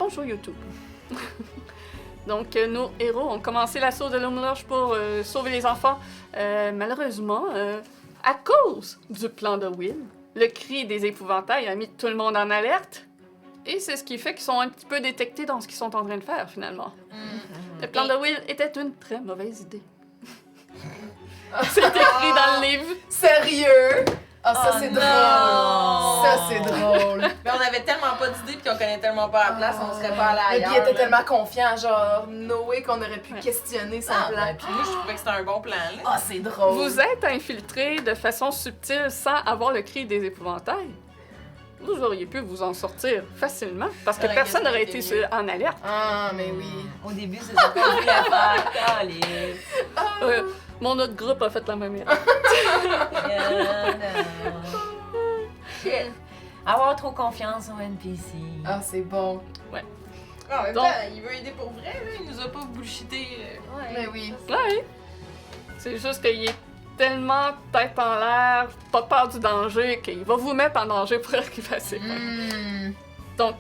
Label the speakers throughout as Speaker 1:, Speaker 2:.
Speaker 1: tronche sur YouTube. Donc, nos héros ont commencé l'assaut de l'Homme Lodge pour sauver les enfants. Malheureusement, à cause du plan de Will, le cri des épouvantails a mis tout le monde en alerte. Et c'est ce qui fait qu'ils sont un petit peu détectés dans ce qu'ils sont en train de faire, finalement. Le plan de Will était une très mauvaise idée. C'est écrit dans le livre.
Speaker 2: Sérieux? Ah, ça,
Speaker 3: Oh
Speaker 2: c'est
Speaker 3: non!
Speaker 2: drôle. Ça, c'est drôle.
Speaker 3: Mais on avait tellement pas d'idées puis qu'on connaît tellement pas la place, on serait pas allé
Speaker 2: Et
Speaker 3: ailleurs.
Speaker 2: puis, il était
Speaker 3: là.
Speaker 2: tellement confiant, genre, Noé, qu'on aurait pu
Speaker 1: Ouais.
Speaker 2: questionner son
Speaker 3: Ah,
Speaker 2: plan.
Speaker 3: ben, puis moi, je trouvais que c'était un bon plan, là.
Speaker 2: Ah, c'est drôle.
Speaker 1: Vous êtes infiltrés de façon subtile sans avoir le cri des épouvantails. Vous auriez pu vous en sortir facilement parce que
Speaker 3: Ça aurait
Speaker 1: personne
Speaker 3: quasiment
Speaker 1: n'aurait
Speaker 3: été
Speaker 1: été en alerte.
Speaker 2: Ah, mais oui.
Speaker 4: Au début, c'est ce qu'on voulait faire. Calé.
Speaker 1: Mon autre groupe a fait la même erreur.
Speaker 4: Shit. Avoir trop confiance en NPC.
Speaker 2: Ah, c'est bon.
Speaker 3: En même
Speaker 1: Donc-
Speaker 3: temps, il veut aider pour vrai, là. Il nous a pas bullshité.
Speaker 2: Mais oui.
Speaker 1: Ouais. C'est juste qu'il est tellement tête en l'air, pas peur du danger, qu'il va vous mettre en danger pour arriver à ses fins.
Speaker 2: Hmm.
Speaker 1: Donc,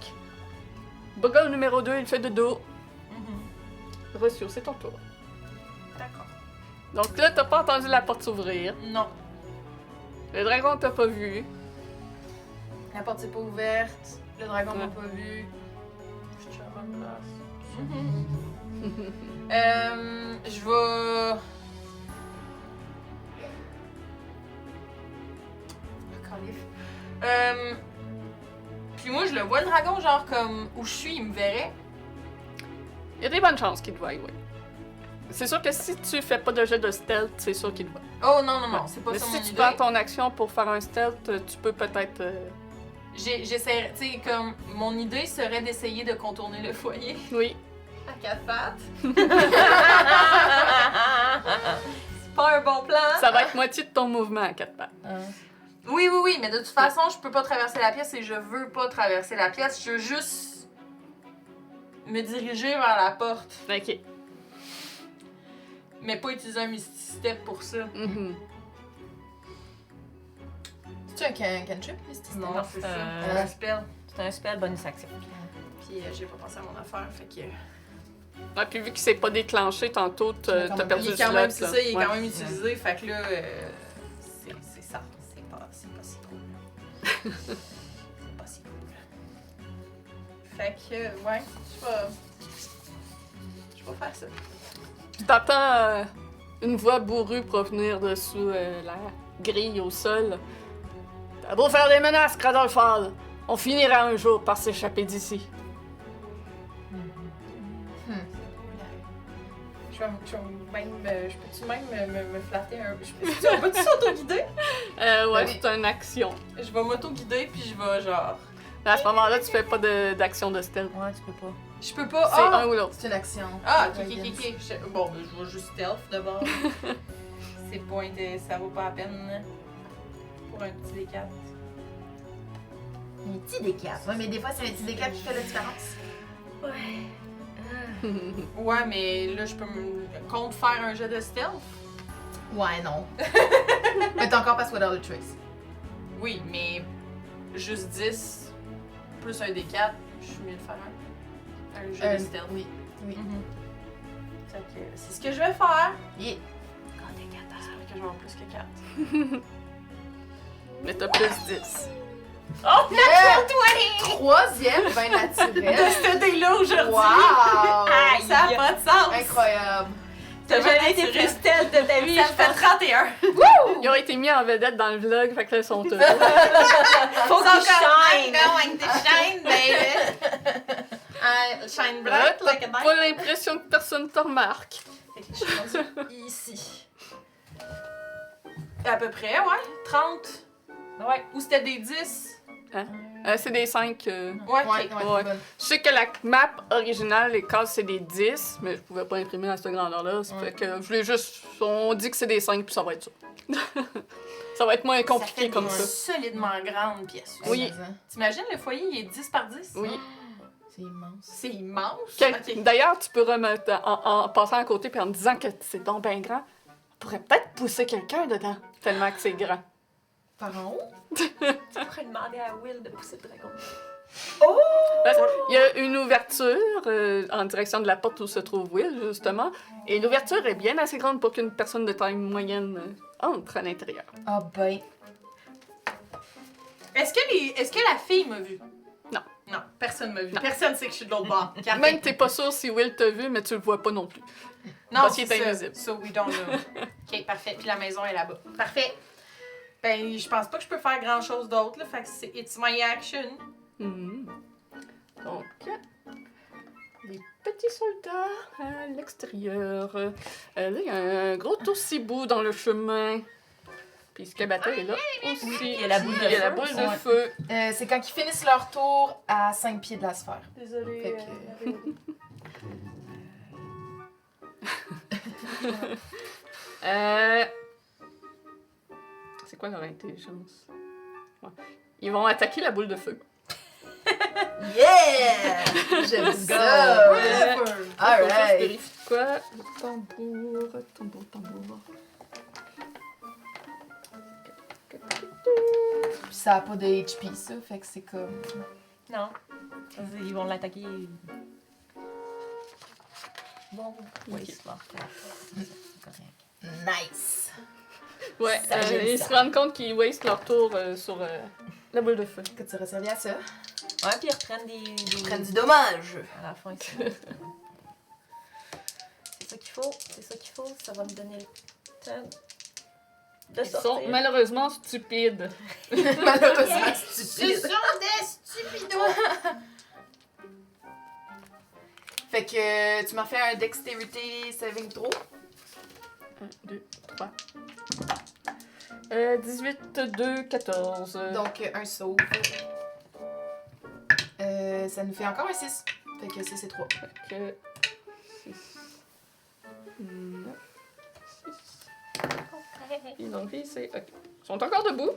Speaker 1: Bogle numéro 2, il fait de dos. Rossio, c'est ton tour.
Speaker 3: D'accord.
Speaker 1: Donc là, t'as pas entendu la porte s'ouvrir.
Speaker 3: Non.
Speaker 1: Le dragon t'a pas vu.
Speaker 2: La porte n'est pas ouverte. Le dragon m'a
Speaker 1: Ouais.
Speaker 2: pas vu.
Speaker 3: Je suis à la bonne place. Je vais. Puis moi, je le vois, le dragon, genre comme où je suis, il me verrait.
Speaker 1: Il y a des bonnes chances qu'il te voie, oui. C'est sûr que si tu fais pas de jet de stealth, c'est sûr qu'il te voit.
Speaker 3: Oh non, non, non, c'est pas
Speaker 1: Mais
Speaker 3: ça
Speaker 1: si
Speaker 3: mon
Speaker 1: tu
Speaker 3: idée.
Speaker 1: prends ton action pour faire un stealth, tu peux peut-être...
Speaker 3: J'essaierais, tu sais, comme mon idée serait d'essayer de contourner le foyer
Speaker 1: Oui.
Speaker 3: à quatre pattes. C'est pas un bon plan.
Speaker 1: Ça va être moitié de ton mouvement à quatre pattes.
Speaker 3: Oui, oui, oui, mais de toute façon, je peux pas traverser la pièce et je veux pas traverser la pièce. Je veux juste me diriger vers la porte,
Speaker 1: OK.
Speaker 3: mais pas utiliser un Misty-Step pour ça.
Speaker 1: Mhm.
Speaker 2: C'est-tu un cantrip, Misty?
Speaker 3: Non, c'est ça.
Speaker 4: Euh,
Speaker 3: Un spell.
Speaker 4: C'est un spell bonus action.
Speaker 3: Puis j'ai pas pensé à mon affaire, fait que...
Speaker 1: Ouais, puis vu qu'il s'est pas déclenché tantôt, t'as perdu
Speaker 3: Il
Speaker 1: le
Speaker 3: est quand même,
Speaker 1: slot,
Speaker 3: c'est
Speaker 1: là.
Speaker 3: ça, il est
Speaker 1: Ouais.
Speaker 3: quand même utilisé, fait que là, c'est ça. C'est pas si cool. C'est pas si cool. Fait que, ouais, je vais faire ça.
Speaker 1: Tu t'entends une voix bourrue provenir de sous la grille au sol. T'as beau faire des menaces, Cradolfall, on finira un jour par s'échapper d'ici.
Speaker 3: Je peux-tu même me flatter un peu? On peut-tu s'auto-guider?
Speaker 1: Ouais,
Speaker 2: Oui.
Speaker 1: c'est une action.
Speaker 3: Je vais m'auto-guider, puis je vais genre...
Speaker 1: À ce moment-là, tu fais pas d'action de stealth.
Speaker 4: Ouais, tu peux pas.
Speaker 3: Je peux pas...
Speaker 1: C'est
Speaker 3: Ah!
Speaker 1: un ou l'autre.
Speaker 2: C'est une action.
Speaker 3: Ah, ok. Bon, ben, je vais juste stealth d'abord. C'est point de... Ça vaut pas la peine pour un petit D4.
Speaker 2: Un petit D4. Ouais, mais des fois, c'est un petit D4 qui fait la différence.
Speaker 3: Ouais, mais là, je peux me... Compte faire un jet de stealth?
Speaker 2: Ouais, non. Mais t'as encore pas Without a Trace.
Speaker 3: Oui, mais juste 10 plus un D4, je suis mieux de faire un jet de stealth.
Speaker 2: Oui. Oui.
Speaker 3: Fait que c'est ce que je vais faire.
Speaker 2: Yeah.
Speaker 3: J'espère que je vais avoir plus que 4.
Speaker 1: Mais t'as plus 10.
Speaker 3: Oh!
Speaker 2: Troisième vin naturel.
Speaker 3: Ce dé-là aujourd'hui!
Speaker 2: Wow!
Speaker 4: Aïe!
Speaker 3: Ça n'a pas de sens!
Speaker 2: Incroyable.
Speaker 4: T'as jamais été plus stealth de ta vie,
Speaker 3: Ça
Speaker 4: je
Speaker 3: me fait
Speaker 4: pense.
Speaker 3: 31!
Speaker 1: Ils ont été mis en vedette dans le vlog, fait que là, ils sont heureux.
Speaker 4: Faut qu'ils shine!
Speaker 3: going to shine, baby! I shine bright like a
Speaker 1: T'as
Speaker 3: diamond.
Speaker 1: pas l'impression que personne te remarque.
Speaker 3: Fait que je suis rendue ici. À peu près, ouais. 30.
Speaker 4: Ouais.
Speaker 3: Ou c'était des 10.
Speaker 1: C'est des 5.
Speaker 3: Ouais,
Speaker 2: Ouais,
Speaker 3: ok.
Speaker 2: ouais,
Speaker 1: Ouais.
Speaker 2: c'est bonne.
Speaker 1: Je sais que la map originale, les cases, c'est des 10, mais je pouvais pas imprimer à cette grandeur-là. Ça fait que je voulais juste. On dit que c'est des 5, puis ça va être ça. Ça va être moins compliqué
Speaker 3: Ça fait
Speaker 1: comme
Speaker 3: des
Speaker 1: ça.
Speaker 3: solidement grandes pièces.
Speaker 1: Oui.
Speaker 3: T'imagines, le foyer, il est 10 par 10?
Speaker 1: Oui.
Speaker 2: C'est immense.
Speaker 3: C'est immense.
Speaker 1: Que-
Speaker 3: Ok.
Speaker 1: D'ailleurs, tu peux remettre, en passant à côté puis en me disant que c'est donc bien grand, on pourrait peut-être pousser quelqu'un dedans, tellement que c'est grand.
Speaker 2: Par en haut?
Speaker 4: Tu pourrais demander à Will de pousser le dragon.
Speaker 3: Oh!
Speaker 1: Il y a une ouverture en direction de la porte où se trouve Will, justement. Et l'ouverture est bien assez grande pour qu'une personne de taille moyenne entre à l'intérieur.
Speaker 2: Ah ben.
Speaker 3: Est-ce que la fille m'a vu?
Speaker 1: Non.
Speaker 3: Non, personne m'a vu.
Speaker 1: Non.
Speaker 3: Personne sait que je suis de l'autre bord.
Speaker 1: Même t'es pas sûr si Will t'a vu, mais tu le vois pas non plus.
Speaker 3: Non,
Speaker 1: parce qu'il
Speaker 3: c'est
Speaker 1: est
Speaker 3: ça.
Speaker 1: invisible.
Speaker 3: So we don't know. Ok, parfait. Puis la maison est là-bas. Parfait. Ben, je pense pas que je peux faire grand-chose d'autre, là. Fait que c'est It's my action.
Speaker 1: Mhm. Donc, les petits soldats à l'extérieur. Là, il y a un gros toussibou dans le chemin. Puis Skabata est là aussi.
Speaker 4: Il y a la boule de
Speaker 1: Il y a la
Speaker 4: feu.
Speaker 1: boule de
Speaker 2: Ouais.
Speaker 1: feu.
Speaker 2: C'est quand ils finissent leur tour à 5 pieds de la sphère.
Speaker 3: Désolée.
Speaker 2: Fait que-
Speaker 1: C'est quoi leur intelligence? Ouais. Ils vont attaquer la boule de feu.
Speaker 2: Yeah! J'aime ça!
Speaker 1: Ouais.
Speaker 2: Alright.
Speaker 1: Je vérifie quoi? Tambour, tambour, tambour.
Speaker 2: Puis ça a pas de HP, ça, fait que c'est comme.
Speaker 4: Non. Ils vont l'attaquer. Bon, oui, c'est bon. C'est correct.
Speaker 2: Nice!
Speaker 1: Ouais,
Speaker 2: Ça, j'aime
Speaker 1: ils
Speaker 2: ça.
Speaker 1: se rendent compte qu'ils wastent leur tour sur la boule de feu.
Speaker 2: Que tu aurais servi à ça.
Speaker 4: Ouais, puis ils reprennent des.
Speaker 2: Ils prennent du dommage.
Speaker 4: À la fin, c'est ça qu'il faut. C'est ça qu'il faut. Ça va me donner le temps de
Speaker 1: Ils sont
Speaker 4: sortir.
Speaker 1: malheureusement stupides.
Speaker 2: Malheureusement,
Speaker 3: Ce
Speaker 2: stupide.
Speaker 3: sont des stupidos!
Speaker 2: Fait que tu m'as fait un dexterity saving throw.
Speaker 1: 1, 2, 3. 18, 2, 14.
Speaker 2: Donc un sauve. Ça nous fait encore un 6. Fait que 6 et 3.
Speaker 1: que 6. 9, 6. Ils ont vie, c'est. Ok. Ils sont encore debout,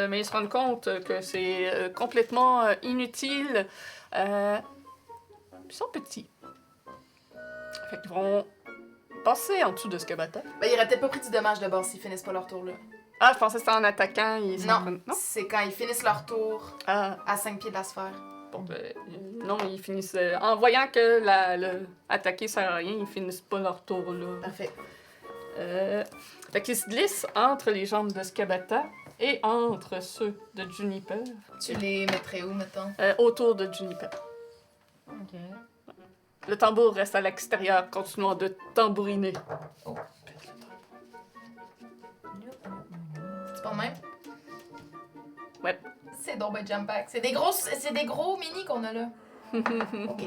Speaker 1: mais ils se rendent compte que c'est complètement inutile. Ils sont petits. Fait qu'ils vont passer en dessous de Skabata.
Speaker 2: Ben, ils auraient peut-être pas pris du dommage d'abord s'ils finissent pas leur tour là.
Speaker 1: Ah, je pensais que c'était en attaquant. Ils s'en prennent-
Speaker 2: Non, c'est quand ils finissent leur tour
Speaker 1: Ah,
Speaker 2: à 5 pieds de la sphère.
Speaker 1: bon, non, ils finissent. En voyant que le attaquer sert à rien, ils finissent pas leur tour là.
Speaker 2: Parfait.
Speaker 1: Fait qu'ils se glissent entre les jambes de Skabata et entre ceux de Juniper,
Speaker 2: Tu les mettrais où, mettons?
Speaker 1: autour de Juniper.
Speaker 4: Ok.
Speaker 1: Le tambour reste à l'extérieur, continuant de tambouriner.
Speaker 2: C'est pas le même?
Speaker 1: Ouais.
Speaker 2: C'est donc ben jump pack. C'est des gros mini qu'on a là. Ok.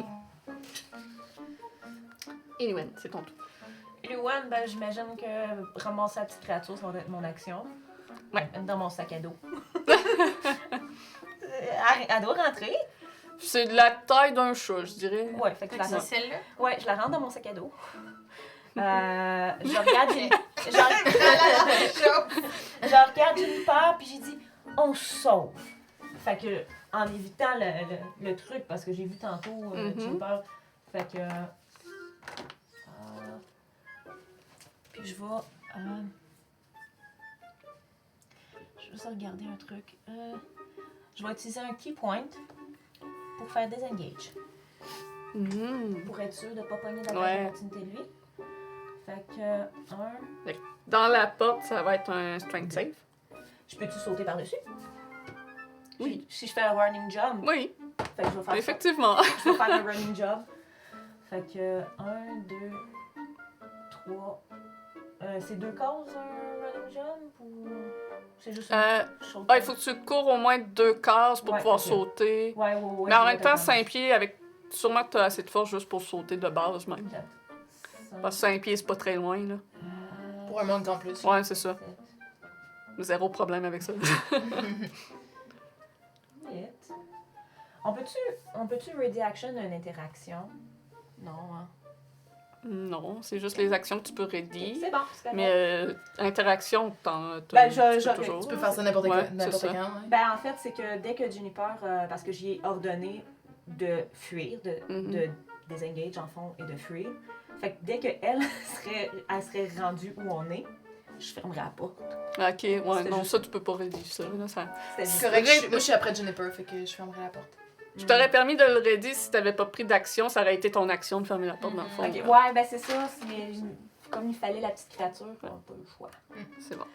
Speaker 1: Anyway, c'est ton tour.
Speaker 4: Luan, ben, j'imagine que ramasser la petite créature, ça va être mon action.
Speaker 1: Ouais.
Speaker 4: Mettre dans mon sac à dos. Elle doit rentrer.
Speaker 1: C'est de la taille d'un chat, je dirais.
Speaker 4: Ouais, fait que je la
Speaker 3: C'est
Speaker 4: rentre.
Speaker 3: celle-là?
Speaker 4: Ouais, je la rentre dans mon sac à dos. Je regarde je regarde Juniper, puis j'ai dit, on se sauve. Fait que, en évitant le truc, parce que j'ai vu tantôt Juniper, fait que. Puis je vais. Je vais juste regarder un truc. Je vais utiliser un key point pour faire disengage.
Speaker 1: Mhm.
Speaker 4: Pour être sûr de ne pas pogner la
Speaker 1: Ouais.
Speaker 4: continuité de lui. Fait que.
Speaker 1: Dans la porte, ça va être un strength save.
Speaker 4: Je peux-tu sauter par-dessus?
Speaker 1: Oui.
Speaker 4: Si je fais un running jump,
Speaker 1: Oui,
Speaker 4: fait que je vais faire ça.
Speaker 1: effectivement.
Speaker 4: Je vais faire un running jump. Fait que 1, 2, 3. C'est 2 cases un running jump ou c'est juste je saute
Speaker 1: Il faut que tu cours au moins 2 cases pour
Speaker 4: Ouais,
Speaker 1: pouvoir
Speaker 4: ok.
Speaker 1: sauter.
Speaker 4: Ouais.
Speaker 1: Mais en même temps, 5 pieds, avec sûrement que tu as assez de force juste pour sauter de base même. Parce que 5 pieds, c'est pas très loin, là.
Speaker 2: Pour un monde en plus.
Speaker 1: Ouais, c'est ça. Zéro problème avec ça.
Speaker 4: On peut-tu ready action une interaction? Non, hein.
Speaker 1: Non, c'est juste les actions que tu peux ready.
Speaker 4: C'est bon, c'est correct.
Speaker 1: Mais interaction,
Speaker 4: Ben,
Speaker 1: tu peux
Speaker 4: je-
Speaker 1: toujours.
Speaker 2: Tu peux faire ça n'importe
Speaker 1: Ouais,
Speaker 2: n'importe
Speaker 1: c'est
Speaker 2: quand.
Speaker 1: ça.
Speaker 2: Ouais.
Speaker 4: Ben, en fait, c'est que dès que Juniper, parce que j'y ai ordonné de fuir, de désengage en fond et de fuir, fait que dès qu'elle serait rendue où on est, je fermerai la porte.
Speaker 1: Ok, ouais,
Speaker 4: C'était
Speaker 1: non,
Speaker 4: juste-
Speaker 1: ça, tu peux pas ready ça. Là, ça...
Speaker 4: C'était juste
Speaker 2: C'est correct, moi je suis après Juniper, fait que je fermerai la porte.
Speaker 1: Je t'aurais permis de le raider si t'avais pas pris d'action, ça aurait été ton action de fermer la porte dans le fond.
Speaker 4: Ok,
Speaker 1: là.
Speaker 4: ouais, ben c'est ça. Comme il fallait la petite créature, on n'a pas eu le choix.
Speaker 1: C'est bon.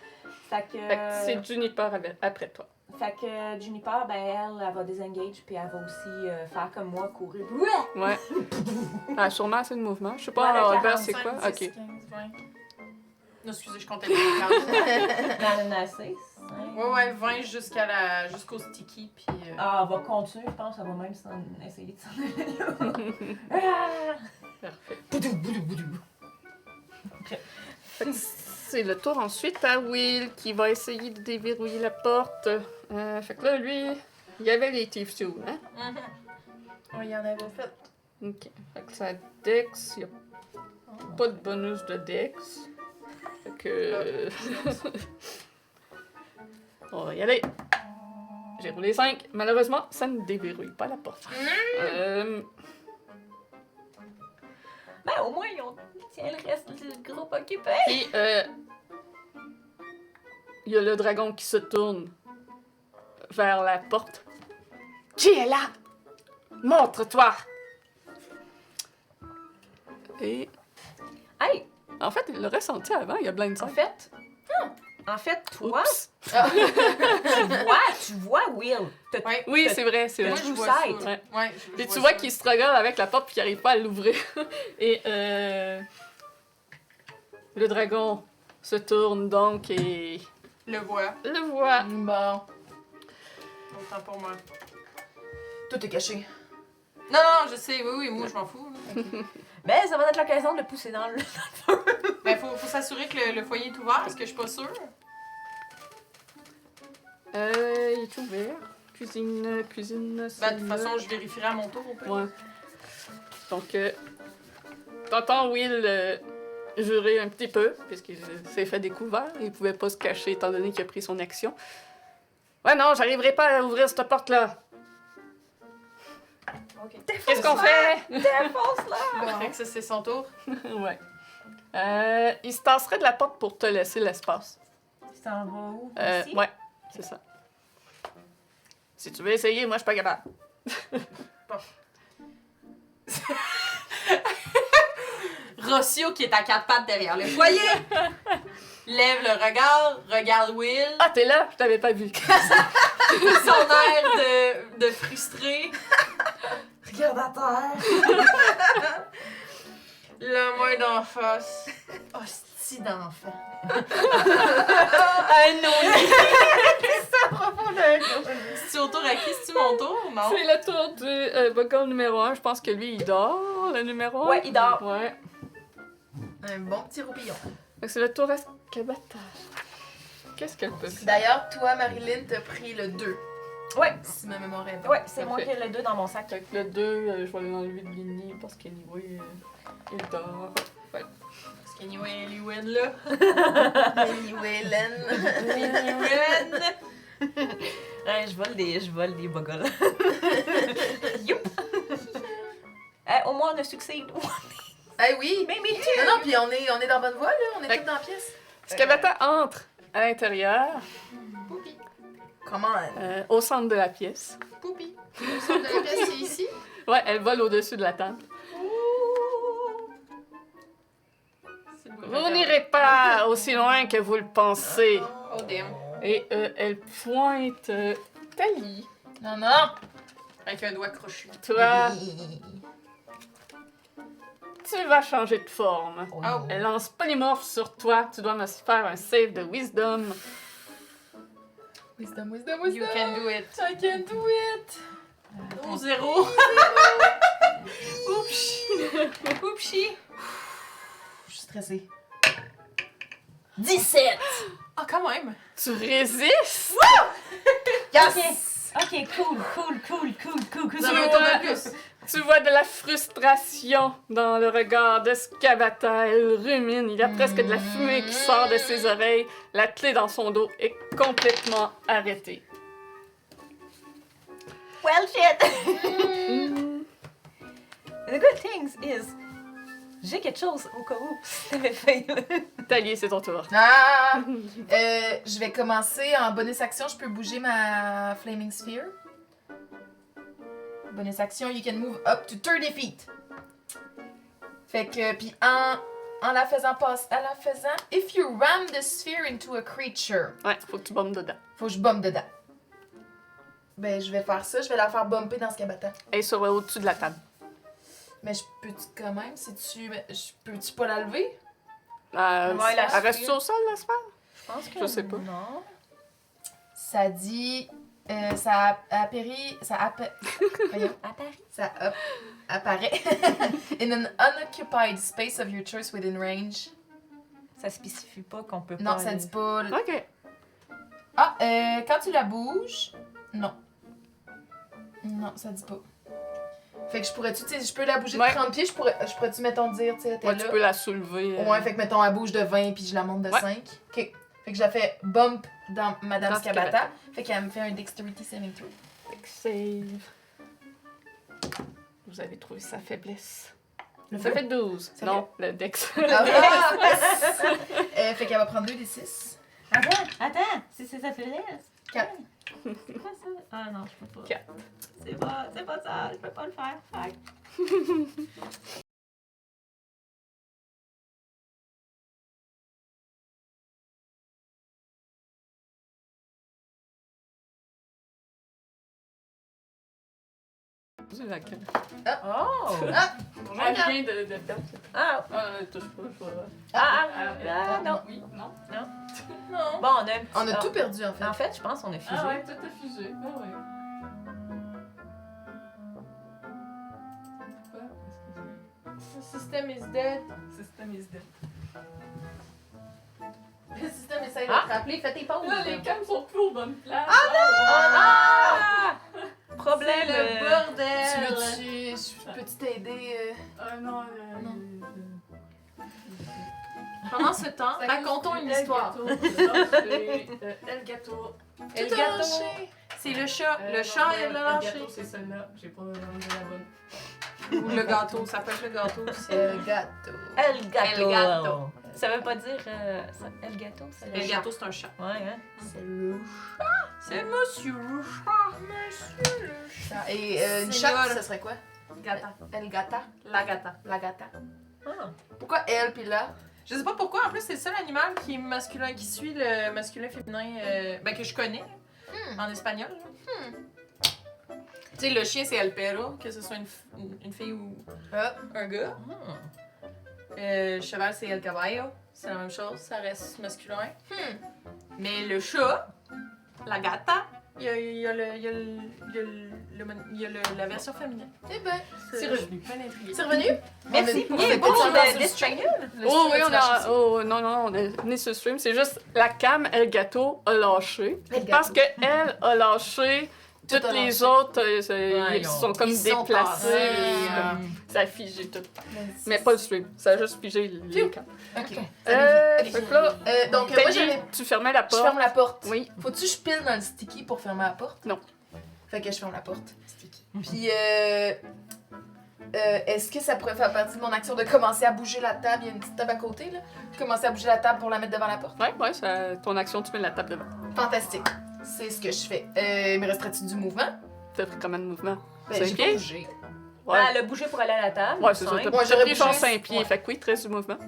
Speaker 4: Fait que,
Speaker 1: Fait que c'est Juniper après toi.
Speaker 4: fait que Juniper, ben elle va désengage, puis elle va aussi faire comme moi, courir.
Speaker 1: Ouais. Ah, sûrement assez de mouvement. Je sais pas,
Speaker 4: Ouais,
Speaker 1: en
Speaker 4: avec
Speaker 1: Albert, c'est
Speaker 3: 45,
Speaker 1: quoi?
Speaker 3: 10,
Speaker 1: Ok.
Speaker 3: 15, 20. Non, excusez, je comptais les 50.
Speaker 4: Dans le assez.
Speaker 3: Ouais, 20 jusqu'au sticky, puis...
Speaker 4: Ah, elle va continuer, je pense. Elle va même essayer de s'en aller là.
Speaker 1: Parfait.
Speaker 4: Boudou, boudou, boudou.
Speaker 1: Fait que c'est le tour ensuite à Will qui va essayer de déverrouiller la porte. Fait que là, lui, il y avait les Thieves Too, hein?
Speaker 3: Oui, il y en avait fait.
Speaker 1: Ok. Fait que ça Dex, il n'y a pas de bonus de Dex. Fait que. On va y aller. J'ai roulé 5. Malheureusement, ça ne déverrouille pas la porte.
Speaker 4: Ben, au moins, ils ont tient le reste du groupe occupé.
Speaker 1: Puis, il y a le dragon qui se tourne vers la porte. Qui est là? Montre-toi! Et.
Speaker 4: Hey,
Speaker 1: En fait, il l'a ressenti avant, il y a blind sight.
Speaker 4: en fait, toi,
Speaker 1: Oups.
Speaker 4: tu vois Will.
Speaker 3: Ouais.
Speaker 1: Oui, c'est vrai, c'est
Speaker 3: Moi,
Speaker 1: vrai.
Speaker 3: je vois
Speaker 4: sight.
Speaker 3: ça.
Speaker 1: Ouais.
Speaker 3: Ouais,
Speaker 1: Et tu vois qu'il struggle avec la porte puis qu'il n'arrive pas à l'ouvrir. Et le dragon se tourne donc et
Speaker 3: le voit.
Speaker 1: le voit.
Speaker 2: Bon.
Speaker 3: Autant pour moi.
Speaker 2: Tout est caché.
Speaker 3: Non, non, je sais, oui, moi, je m'en fous. là.
Speaker 4: Ben, ça va être l'occasion de le pousser dans le...
Speaker 3: Ben, faut s'assurer que le foyer est ouvert, parce que je suis pas sûre.
Speaker 1: Il est ouvert. Cuisine,
Speaker 3: Ben, de toute
Speaker 1: celle-là.
Speaker 3: façon, je vérifierai à mon tour, au pire.
Speaker 1: Ouais. Donc, t'entends Will jurer un petit peu, puisqu'il s'est fait découvert. Il pouvait pas se cacher étant donné qu'il a pris son action. Ouais, non, j'arriverai pas à ouvrir cette porte-là.
Speaker 3: Ok.
Speaker 1: Qu'est-ce qu'on fait?
Speaker 4: Défonce-la!
Speaker 3: Fait que ça, c'est son tour.
Speaker 1: Ouais. Il se tasserait de la porte pour te laisser l'espace.
Speaker 4: Tu t'en vas où? Ici?
Speaker 1: Ouais, c'est ça. Si tu veux essayer, moi, je suis pas capable.
Speaker 3: Rossio, qui est à quatre pattes derrière le foyer, lève le regard, regarde Will,
Speaker 1: Ah, t'es là? Je t'avais pas vu.
Speaker 3: son air de frustré.
Speaker 2: Regarde à terre.
Speaker 3: La main d'en face. Hostie d'enfant.
Speaker 4: Un non.
Speaker 3: C'est au tour à qui? C'est-tu mon tour? Non?
Speaker 1: C'est le tour du Boggle numéro 1. Je pense que lui, il dort, le numéro 1.
Speaker 4: Ouais, il dort.
Speaker 1: Ouais.
Speaker 2: Un bon petit roupillon.
Speaker 1: Fait que c'est le tour à Skabata. Qu'est-ce qu'elle peut faire?
Speaker 2: D'ailleurs, toi, Marilyn, t'as pris le 2.
Speaker 4: Ouais,
Speaker 2: Si ma mémoire est bonne.
Speaker 4: ouais, c'est moi qui
Speaker 1: Parfait.
Speaker 4: ai le 2 dans mon sac.
Speaker 1: Fait que le 2, je vais l'enlever de l'igné parce qu'anyway, il dort.
Speaker 3: Parce qu'anyway, Eliwen là.
Speaker 2: Hélène.
Speaker 3: Eliwen!
Speaker 4: Ouais, je vole des bogoles. Youp! Au moins, on a succès.
Speaker 2: Eh oui!
Speaker 4: Mais
Speaker 2: Non, non, puis on est dans bonne voie, là. On est
Speaker 1: Fait-
Speaker 2: tous dans la pièce.
Speaker 1: Skabata entre à l'intérieur,
Speaker 3: Poupi.
Speaker 2: Comment?
Speaker 1: au centre de la pièce.
Speaker 3: Poupi.
Speaker 2: Le centre de la pièce, c'est ici?
Speaker 1: Ouais, elle vole au-dessus de la table.
Speaker 3: C'est le
Speaker 1: Vous n'irez pas aussi loin que vous le pensez.
Speaker 3: Oh damn.
Speaker 1: Et elle pointe Tali.
Speaker 2: Non, non!
Speaker 3: Avec un doigt crochu.
Speaker 1: Toi, tu vas changer de forme.
Speaker 4: Oh,
Speaker 3: Oh.
Speaker 1: Elle lance polymorphe sur toi. Tu dois me faire un save de wisdom.
Speaker 2: Wisdom, wisdom,
Speaker 3: You can do it.
Speaker 2: I can do it!
Speaker 3: Oh, 0. Oupchi. Oupchi.
Speaker 2: Je suis stressée.
Speaker 4: 17!
Speaker 3: Ah, quand même.
Speaker 1: Tu résistes?
Speaker 2: Yes!
Speaker 4: Ok, cool.
Speaker 3: Non, mais un tour de plus.
Speaker 1: Tu vois de la frustration dans le regard de Skabata. Elle rumine. Il y a presque de la fumée qui sort de ses oreilles. La clé dans son dos est complètement arrêtée.
Speaker 4: Well, shit! The good thing is, j'ai quelque chose au cas où si t'avais fail.
Speaker 1: Tali, c'est ton tour.
Speaker 2: Ah! Je vais commencer en bonus action. Je peux bouger ma Flaming Sphere. Bonus action, you can move up to 30 feet. Fait que, puis en la faisant if you ram the sphere into a creature.
Speaker 1: Ouais, faut que tu bombes dedans.
Speaker 2: Faut que je bombe dedans. Ben, je vais faire ça, je vais la faire bumper dans ce cabatan.
Speaker 1: Et sur au-dessus de la table.
Speaker 2: Mais je peux-tu quand même, peux-tu pas la lever?
Speaker 4: Ouais, la
Speaker 1: elle reste au sol, la sphère?
Speaker 4: Je pense que
Speaker 1: Je sais pas.
Speaker 4: non.
Speaker 2: Ça dit... ça apparaît... Voyons. Apparaît. In an unoccupied space of your choice within range.
Speaker 4: Ça spécifie pas qu'on peut pas...
Speaker 2: Non, ça dit pas...
Speaker 1: Ok.
Speaker 2: Ah, quand tu la bouges... Non. Non, ça dit pas. Fait que je pourrais-tu, tu sais, je peux la bouger de 30 pieds, je pourrais-tu, mettons, dire, tu sais, t'es
Speaker 1: Ouais,
Speaker 2: là.
Speaker 1: tu peux la soulever.
Speaker 2: Ouais, fait que, mettons, elle bouge de 20 puis je la monte de
Speaker 1: Ouais.
Speaker 2: 5. Ok. Fait que je la fais bump dans Madame
Speaker 1: Dans
Speaker 2: Scabata.
Speaker 1: Scabata.
Speaker 2: Fait qu'elle me fait un Dexterity saving throw.
Speaker 1: Save. Vous avez trouvé sa faiblesse.
Speaker 2: Le
Speaker 1: Ça
Speaker 2: feu?
Speaker 1: fait 12.
Speaker 2: Sérieux?
Speaker 1: Non, le dex.
Speaker 2: Ah, fait qu'elle va prendre 2 des 6.
Speaker 4: Attends, c'est ça faiblesse.
Speaker 2: 4.
Speaker 4: C'est quoi ça? Ah non, je peux pas.
Speaker 1: 4.
Speaker 4: C'est pas ça, je peux pas le faire. Fuck.
Speaker 1: C'est laquelle?
Speaker 4: Oh!
Speaker 2: Bonjour,
Speaker 1: Elle
Speaker 2: Gab.
Speaker 1: vient de perdre.
Speaker 4: Ah!
Speaker 1: Touche pas, je vois.
Speaker 4: Non.
Speaker 1: Oui, non.
Speaker 2: Non.
Speaker 4: Bon, on a un petit...
Speaker 2: On a tout perdu, en fait.
Speaker 4: En fait, je pense qu'on a figé.
Speaker 1: Ah ouais, tout a fusé. Ah ouais.
Speaker 2: The system is dead.
Speaker 1: Système is dead.
Speaker 2: Le système essaie de
Speaker 4: Ah.
Speaker 2: te rappeler. Fais tes pauses.
Speaker 1: Là, les cams sont plus aux bonnes places.
Speaker 4: Ah! Problème.
Speaker 2: C'est le
Speaker 4: bordel.
Speaker 2: Peux-tu t'aider?
Speaker 1: Non,
Speaker 2: Non.
Speaker 4: Pendant ce temps, racontons une histoire.
Speaker 1: El Gato.
Speaker 4: El
Speaker 2: Tout
Speaker 4: Gato.
Speaker 2: lâché.
Speaker 4: C'est le chat. Le chat, il l'a lâché.
Speaker 1: El Gato, c'est celle-là. J'ai pas enlevé la bonne.
Speaker 3: Ou le gâteau, ça peut être le gâteau aussi.
Speaker 2: El gato.
Speaker 4: El Gato.
Speaker 3: El Gato.
Speaker 4: Ça veut pas dire... El Gato, ça
Speaker 3: Le gâteau, c'est un chat.
Speaker 4: Ouais, hein?
Speaker 2: C'est le
Speaker 3: C'est monsieur le chat.
Speaker 2: chat. Et une
Speaker 3: Seigneur.
Speaker 2: chatte, ce serait quoi?
Speaker 3: Gata.
Speaker 2: El gata.
Speaker 3: La gata.
Speaker 2: La gata.
Speaker 4: Ah.
Speaker 2: Pourquoi elle puis là?
Speaker 3: Je sais pas pourquoi, en plus, c'est le seul animal qui est masculin, qui suit le masculin-féminin, que je connais, en espagnol. Tu sais, le chien, c'est El Perro, que ce soit une fille ou un gars. Le cheval, c'est El Caballo, c'est la même chose, ça reste masculin. Mais le chat, la gata, il y a la version féminine.
Speaker 2: Eh ben,
Speaker 1: C'est revenu.
Speaker 2: c'est revenu?
Speaker 4: Merci pour
Speaker 2: on a
Speaker 4: ce
Speaker 2: pas
Speaker 4: bon
Speaker 2: sur le
Speaker 4: de
Speaker 2: stream. Le
Speaker 1: Oh
Speaker 2: stream
Speaker 1: oui,
Speaker 2: a-tu lâché aussi?
Speaker 1: non, on est venu sur le stream. C'est juste la cam El Gato a lâché.
Speaker 2: El
Speaker 1: Parce
Speaker 2: Gato.
Speaker 1: qu'elle a lâché.
Speaker 2: Tout
Speaker 1: Toutes
Speaker 2: a
Speaker 1: les
Speaker 2: lâché.
Speaker 1: autres,
Speaker 4: Ouais,
Speaker 1: ils sont comme
Speaker 2: ils sont
Speaker 1: déplacés.
Speaker 2: tassés,
Speaker 1: Ça a figé tout. Mais pas le stream. Ça a juste figé les
Speaker 2: Phew.
Speaker 1: cams.
Speaker 2: Ok.
Speaker 1: Fait que là,
Speaker 2: Donc, moi,
Speaker 1: Teddy,
Speaker 2: j'avais.
Speaker 1: tu fermais la
Speaker 2: Je
Speaker 1: porte.
Speaker 2: ferme la porte.
Speaker 1: Oui.
Speaker 2: Faut-tu que je pile dans le sticky pour fermer la porte?
Speaker 1: Non.
Speaker 2: Fait que je ferme la porte. Sticky. Puis, est-ce que ça pourrait faire partie de mon action de commencer à bouger la table? Il y a une petite table à côté, là. Commencer à bouger la table pour la mettre devant la porte?
Speaker 1: Ouais, ton action, tu mets la table devant.
Speaker 2: Fantastique. C'est ce que je fais. Il me resterait-tu du mouvement?
Speaker 1: T'as pris combien de mouvements?
Speaker 2: Ben,
Speaker 1: 5
Speaker 2: j'ai pas
Speaker 1: pieds?
Speaker 2: bougé.
Speaker 1: Ouais.
Speaker 4: Ah, elle a bougé pour aller à la table.
Speaker 1: Ouais, c'est ça.
Speaker 4: Cinq.
Speaker 1: T'as
Speaker 2: Ouais, j'aurais
Speaker 1: pris genre
Speaker 2: bougé,
Speaker 1: 5 pieds.
Speaker 2: ouais.
Speaker 1: Fait que oui, 13 du mouvement.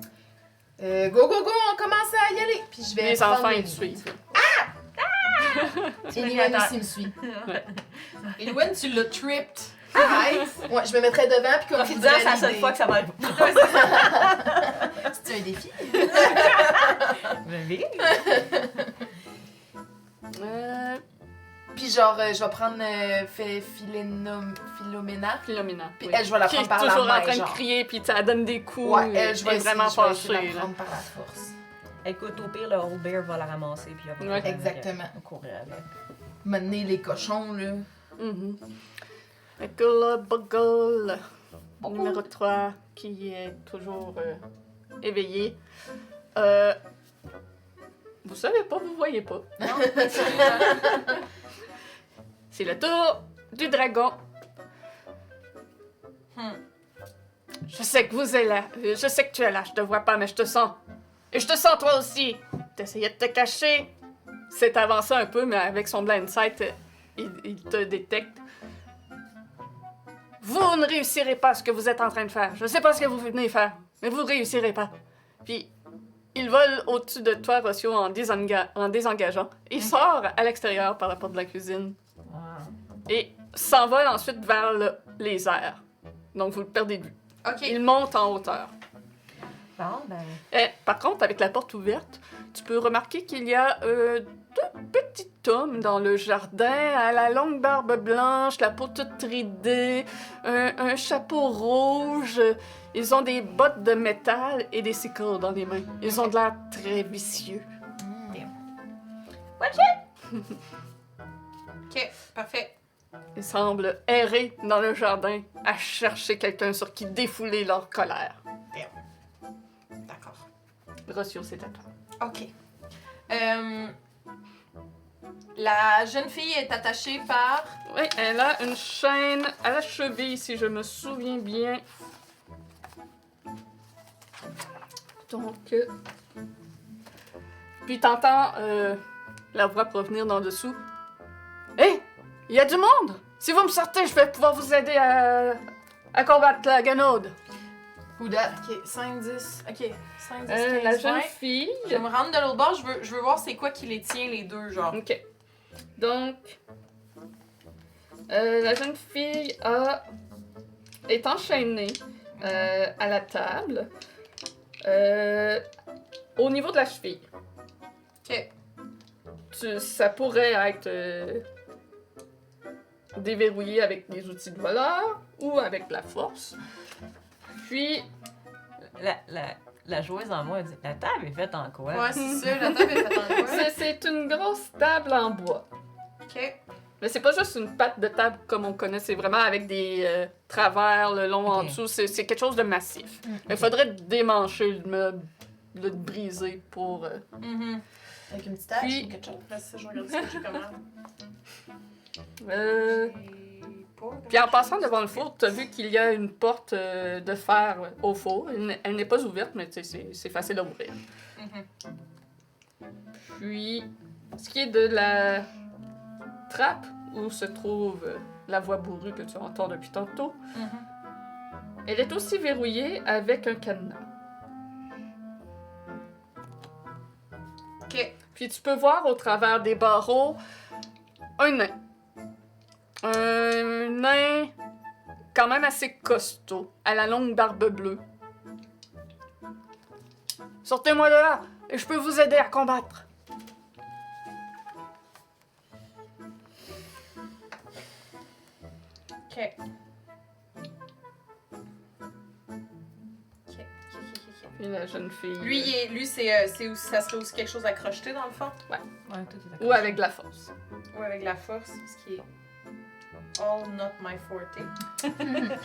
Speaker 2: Go, go, go, on commence à y aller. Puis je vais
Speaker 1: Les
Speaker 2: prendre
Speaker 1: enfants,
Speaker 2: mes
Speaker 1: ils te suivent.
Speaker 2: Et Liwen aussi me suit.
Speaker 3: Et Louane, tu l'as tripped.
Speaker 2: Arrête! Ouais, je me mettrais devant, puis comme
Speaker 4: En
Speaker 2: je
Speaker 4: disant,
Speaker 2: voudrais
Speaker 4: c'est la seule
Speaker 2: l'idée.
Speaker 4: fois que ça va être...
Speaker 2: C'est un défi.
Speaker 4: Oui.
Speaker 2: Puis genre, je vais prendre Philomena.
Speaker 1: Philomena.
Speaker 2: Puis
Speaker 1: oui.
Speaker 2: elle, je vais la
Speaker 1: Qui
Speaker 2: prendre
Speaker 1: est
Speaker 2: par la
Speaker 1: toujours
Speaker 2: main,
Speaker 1: en train de
Speaker 2: genre.
Speaker 1: crier, puis ça donne des coups.
Speaker 2: Ouais, elle, je vais essayer,
Speaker 1: vraiment
Speaker 2: je vais essayer de
Speaker 1: fâchée.
Speaker 2: la
Speaker 1: là.
Speaker 2: prendre par la force.
Speaker 4: Écoute, au pire, le Old Bear va la ramasser, puis elle va
Speaker 1: Ouais.
Speaker 4: courir
Speaker 2: Exactement.
Speaker 4: avec. Courir avec.
Speaker 2: Mener les cochons, là.
Speaker 1: Mhm. Fait que là, Bugle, numéro 3, qui est toujours éveillé. Vous savez pas, vous voyez pas. C'est le tour du dragon. Je sais que vous êtes là. Je sais que tu es là. Je te vois pas, mais je te sens. Et je te sens toi aussi. T'essayais de te cacher. C'est avancé un peu, mais avec son blind sight, il te détecte. Vous ne réussirez pas ce que vous êtes en train de faire. Je ne sais pas ce que vous venez faire, mais vous ne réussirez pas. Puis, il vole au-dessus de toi, Rossio, en désengageant. Il sort à l'extérieur par la porte de la cuisine. Et s'envole ensuite vers les airs. Donc, vous le perdez de vue.
Speaker 3: Ok.
Speaker 1: Il monte en hauteur.
Speaker 4: Bon, ben.
Speaker 1: Par contre, avec la porte ouverte, tu peux remarquer qu'il y a deux petits hommes dans le jardin, à la longue barbe blanche, la peau toute ridée, un chapeau rouge. Ils ont des bottes de métal et des sickles dans les mains. Ils ont de l'air très vicieux.
Speaker 3: Ok, parfait.
Speaker 1: Ils semblent errer dans le jardin à chercher quelqu'un sur qui défouler leur colère.
Speaker 3: D'accord.
Speaker 1: Rossio, c'est à toi.
Speaker 3: Ok. La jeune fille est attachée par...
Speaker 1: Oui, elle a une chaîne à la cheville, si je me souviens bien. Donc... Puis t'entends la voix provenir d'en dessous. Hé! Il y a du monde! Si vous me sortez, je vais pouvoir vous aider à combattre la ganaude.
Speaker 2: Ouda.
Speaker 3: Ok, 5, 10. Ok, 5, 10, 15,
Speaker 1: La
Speaker 3: 20.
Speaker 1: jeune fille...
Speaker 3: Je vais me rendre de l'autre bord. Je veux voir c'est quoi qui les tient, les deux, genre.
Speaker 1: OK. Donc... la jeune fille est enchaînée à la table au niveau de la cheville.
Speaker 3: Ok.
Speaker 1: Ça pourrait être déverrouillé avec des outils de voleur ou avec la force. Puis,
Speaker 4: La joueuse en moi a dit la table est faite en quoi?
Speaker 3: Ouais, c'est ça. La table est faite en quoi?
Speaker 1: c'est une grosse table en bois.
Speaker 3: Ok.
Speaker 1: Mais c'est pas juste une patte de table comme on connaît, c'est vraiment avec des travers le long en
Speaker 4: Ok.
Speaker 1: dessous. C'est quelque chose de massif. Il faudrait démancher le meuble, le briser pour...
Speaker 3: Mhm.
Speaker 2: Avec une petite hache
Speaker 1: Puis-
Speaker 2: ou quelque chose.
Speaker 3: Là, c'est ça, je vais regarder ce que j'ai comme arme.
Speaker 1: Puis en passant devant le four, tu as vu qu'il y a une porte de fer au four. Elle n'est pas ouverte, mais tu sais, c'est facile à ouvrir.
Speaker 3: Mhm.
Speaker 1: Puis, ce qui est de la trappe où se trouve la voix bourrue que tu entends depuis tantôt,
Speaker 3: Mhm.
Speaker 1: elle est aussi verrouillée avec un cadenas.
Speaker 3: Ok.
Speaker 1: Puis tu peux voir au travers des barreaux un nain. Un nain quand même assez costaud, à la longue barbe bleue. Sortez-moi de là, et je peux vous aider à combattre.
Speaker 3: Ok.
Speaker 1: Puis la jeune fille.
Speaker 3: Lui, c'est où ça serait aussi quelque chose à crocheter dans le fond?
Speaker 4: Ouais, tout est d'accord.
Speaker 1: Ou avec de la force.
Speaker 3: Ou avec la force, ce qui est all not my forte.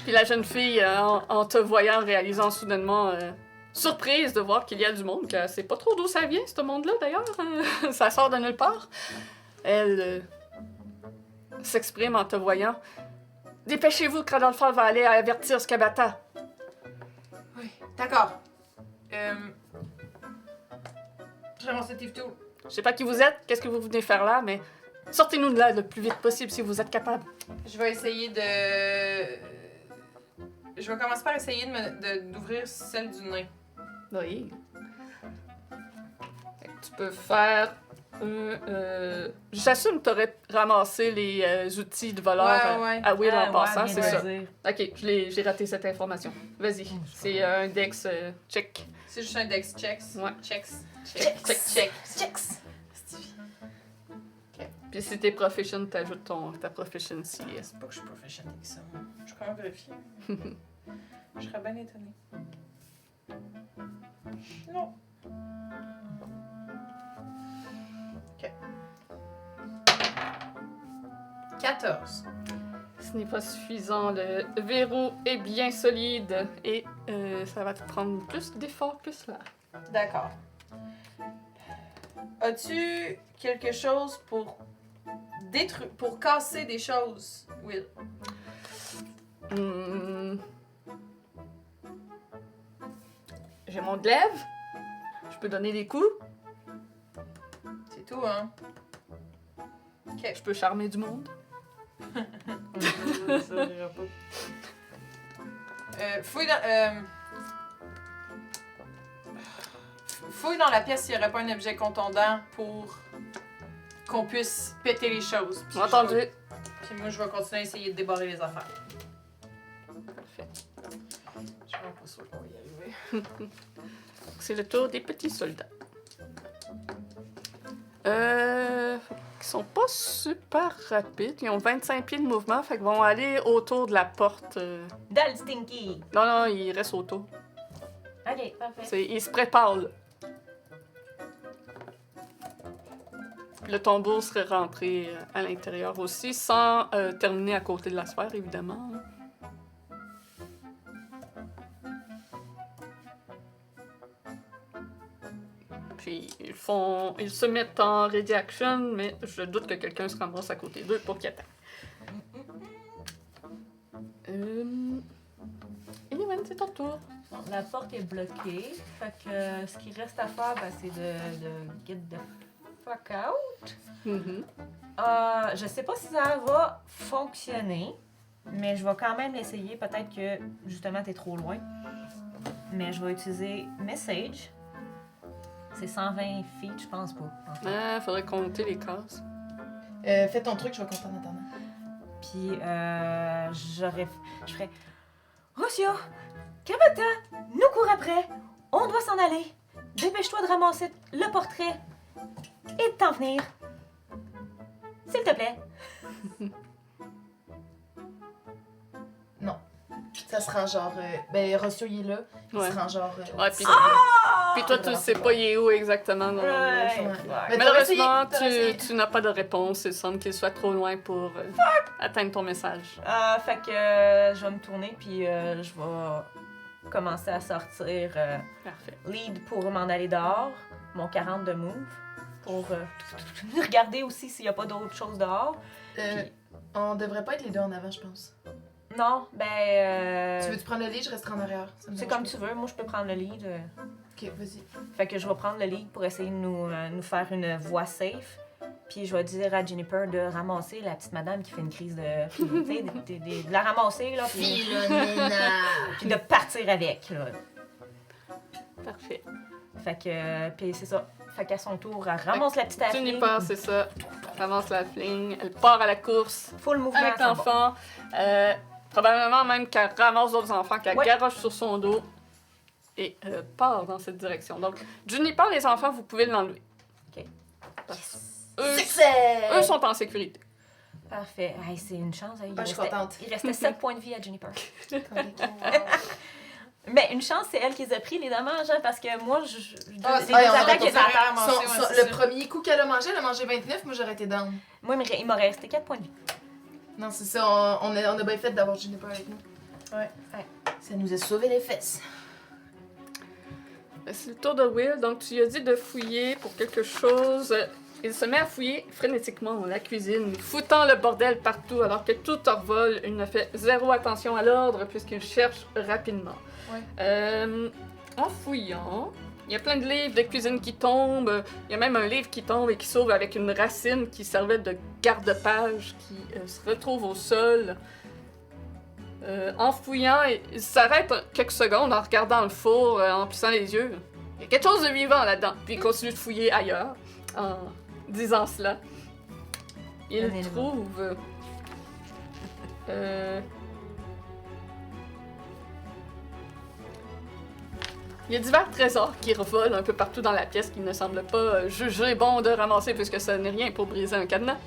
Speaker 1: Puis la jeune fille, en te voyant, réalisant soudainement, surprise de voir qu'il y a du monde, que c'est pas trop d'où ça vient, ce monde-là d'ailleurs, ça sort de nulle part. Elle s'exprime en te voyant. Dépêchez-vous, Cradolfal va aller avertir Scabata.
Speaker 3: Oui, d'accord. Je ramasse le Tiftou.
Speaker 1: Je sais pas qui vous êtes, qu'est-ce que vous venez faire là, mais sortez-nous de là le plus vite possible si vous êtes capable.
Speaker 3: Je vais essayer de. Je vais commencer par essayer d'ouvrir celle du nain.
Speaker 1: Oui. Fait que tu peux faire. J'assume que tu aurais ramassé les outils de voleur
Speaker 3: Ouais.
Speaker 1: à Will en
Speaker 4: Ah,
Speaker 1: passant,
Speaker 4: ouais,
Speaker 1: c'est
Speaker 4: bien
Speaker 1: ça.
Speaker 4: dire.
Speaker 1: Ok, j'ai raté cette information. Vas-y, c'est un dex check.
Speaker 3: C'est juste un dex checks.
Speaker 1: Ouais.
Speaker 3: Checks.
Speaker 2: Checks.
Speaker 3: Check.
Speaker 1: Puis si t'es proficient, t'ajoutes ta proficiency.
Speaker 3: C'est pas que je suis proficient avec ça. Moi. Je suis quand même vérifier. Je serais bien étonnée. Non. Ok. 14.
Speaker 1: Ce n'est pas suffisant, le verrou est bien solide et ça va te prendre plus d'efforts que cela.
Speaker 3: D'accord. As-tu quelque chose pour pour casser des choses, Will?
Speaker 1: J'ai mon glaive, je peux donner des coups,
Speaker 3: C'est tout, hein? Ok.
Speaker 1: je peux charmer du monde.
Speaker 4: Ça, j'irai pas.
Speaker 3: Fouille dans la pièce s'il n'y aurait pas un objet contondant pour qu'on puisse péter les choses. Puis
Speaker 1: Entendu.
Speaker 3: Puis moi, je vais continuer à essayer de débarrer les affaires.
Speaker 1: Parfait.
Speaker 3: Je suis vraiment pas sûre qu'on va y arriver.
Speaker 1: C'est le tour des petits soldats. Ils sont pas super rapides. Ils ont 25 pieds de mouvement, fait qu'ils vont aller autour de la porte.
Speaker 4: Dal Stinky!
Speaker 1: Non, ils restent autour.
Speaker 4: Ok, parfait.
Speaker 1: Ils se préparent, là. Le tombeau serait rentré à l'intérieur aussi, sans terminer à côté de la sphère, évidemment. Puis ils se mettent en ready action, mais je doute que quelqu'un se ramasse à côté d'eux pour qu'ils attaquent. Anyway, c'est ton tour.
Speaker 4: Bon, la porte est bloquée. Fait que ce qui reste à faire, ben, c'est de get the fuck out. Je sais pas si ça va fonctionner, mais je vais quand même l'essayer. Peut-être que justement t'es trop loin. Mais je vais utiliser Message. C'est 120 feet, je pense pas. En fait.
Speaker 1: Faudrait compter les cases.
Speaker 2: Fais ton truc, je vais compter en attendant.
Speaker 4: Puis je ferais Rocio, Kabata, nous cours après. On doit s'en aller. Dépêche-toi de ramasser le portrait et de t'en venir. S'il te plaît.
Speaker 2: Non. Ça se rend genre... ben, Rocio, il est là. Il
Speaker 1: Ouais.
Speaker 2: se rend genre...
Speaker 1: Ouais, puis toi, tu sais pas il est où exactement. Dans
Speaker 2: Ouais. Mais
Speaker 1: Malheureusement,
Speaker 2: t'aurais essayé.
Speaker 1: tu n'as pas de réponse. Il semble qu'il soit trop loin pour atteindre ton message.
Speaker 4: Fait que je vais me tourner puis je vais commencer à sortir
Speaker 1: Parfait.
Speaker 4: lead pour m'en aller dehors. Mon 40 de move. Pour regarder aussi s'il n'y a pas d'autres choses dehors.
Speaker 2: On devrait pas être les deux en avant, je pense.
Speaker 4: Non, ben...
Speaker 2: Tu veux-tu prendre le lead, je resterai en arrière. Ça me
Speaker 4: c'est
Speaker 2: dérange
Speaker 4: comme tu veux. Moi, je peux prendre le lead.
Speaker 2: Ok, vas-y.
Speaker 4: Fait que je vais prendre le lead pour essayer de nous faire une voie safe. Puis je vais dire à Juniper de ramasser la petite madame qui fait une crise de... Tu sais, de la ramasser, là. Puis puis de partir avec, là.
Speaker 1: Parfait.
Speaker 4: Fait que... Puis c'est ça. Fait qu'à son tour, elle ramasse la petite
Speaker 1: Tu n'y
Speaker 4: affaire.
Speaker 1: pas, c'est ça. Avance la fling. Elle part à la course
Speaker 4: Full mouvement.
Speaker 1: avec
Speaker 4: c'est bon.
Speaker 1: l'enfant. Probablement même qu'elle ramasse d'autres enfants, qu'elle
Speaker 4: Ouais.
Speaker 1: garoche sur son dos et part dans cette direction. Donc, Juniper, les enfants, vous pouvez l'enlever.
Speaker 4: OK.
Speaker 1: Eux,
Speaker 2: Succès!
Speaker 1: eux sont en sécurité.
Speaker 4: Parfait. Hey, c'est une chance. Hein.
Speaker 2: Je suis contente.
Speaker 4: Il restait 7 points de vie à Juniper. Mais une chance, c'est elle qui les a pris, les dommages, hein, parce que moi, les
Speaker 2: on a
Speaker 4: attaques
Speaker 2: pas
Speaker 4: étaient à terre.
Speaker 2: Le premier coup qu'elle a mangé 29, moi j'aurais été down.
Speaker 4: Moi, il m'aurait resté 4 points de vie.
Speaker 2: Non, c'est ça, on a bien fait d'avoir Juniper avec nous.
Speaker 4: Ouais.
Speaker 2: Ça nous a sauvé les fesses.
Speaker 1: C'est le tour de Will, donc tu lui as dit de fouiller pour quelque chose. Il se met à fouiller frénétiquement dans la cuisine, foutant le bordel partout alors que tout envole. Il ne fait zéro attention à l'ordre puisqu'il cherche rapidement.
Speaker 2: Ouais.
Speaker 1: En fouillant, il y a plein de livres de cuisine qui tombent. Il y a même un livre qui tombe et qui s'ouvre avec une racine qui servait de garde-page qui se retrouve au sol. En fouillant, il s'arrête quelques secondes en regardant le four, en plissant les yeux. Il y a quelque chose de vivant là-dedans. Puis il continue de fouiller ailleurs en disant cela. Il trouve... Il y a divers trésors qui revolent un peu partout dans la pièce qui ne semblent pas jugés bon de ramasser puisque ça n'est rien pour briser un cadenas.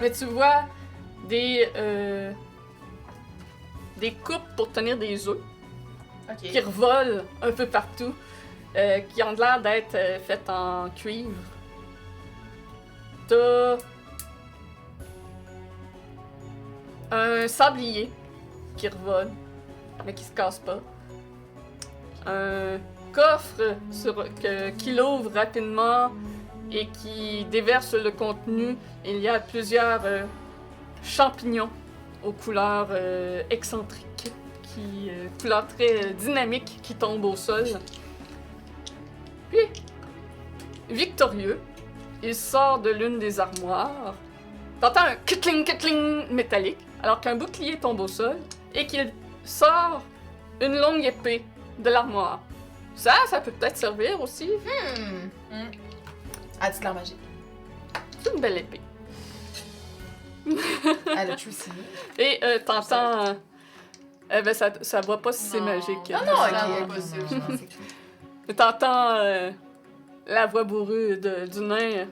Speaker 1: Mais tu vois des coupes pour tenir des œufs qui revolent un peu partout, qui ont l'air d'être faites en cuivre. T'as un sablier qui revole, mais qui se casse pas. Un coffre qui l'ouvre rapidement et qui déverse le contenu. Il y a plusieurs champignons aux couleurs excentriques, couleurs très dynamiques qui tombent au sol. Puis, victorieux, il sort de l'une des armoires. T'entends un kitling métallique alors qu'un bouclier tombe au sol et qu'il sort une longue épée de l'armoire. Ça peut peut-être servir aussi.
Speaker 2: As-tu de l'art magique?
Speaker 1: C'est une belle épée.
Speaker 2: Elle a Trucy.
Speaker 1: Et t'entends... ben ça voit pas si c'est
Speaker 3: Non.
Speaker 1: magique.
Speaker 2: Ah non,
Speaker 3: Ça
Speaker 2: ok.
Speaker 3: va pas ça.
Speaker 2: Je pensais que-
Speaker 1: T'entends la voix bourrue du nain.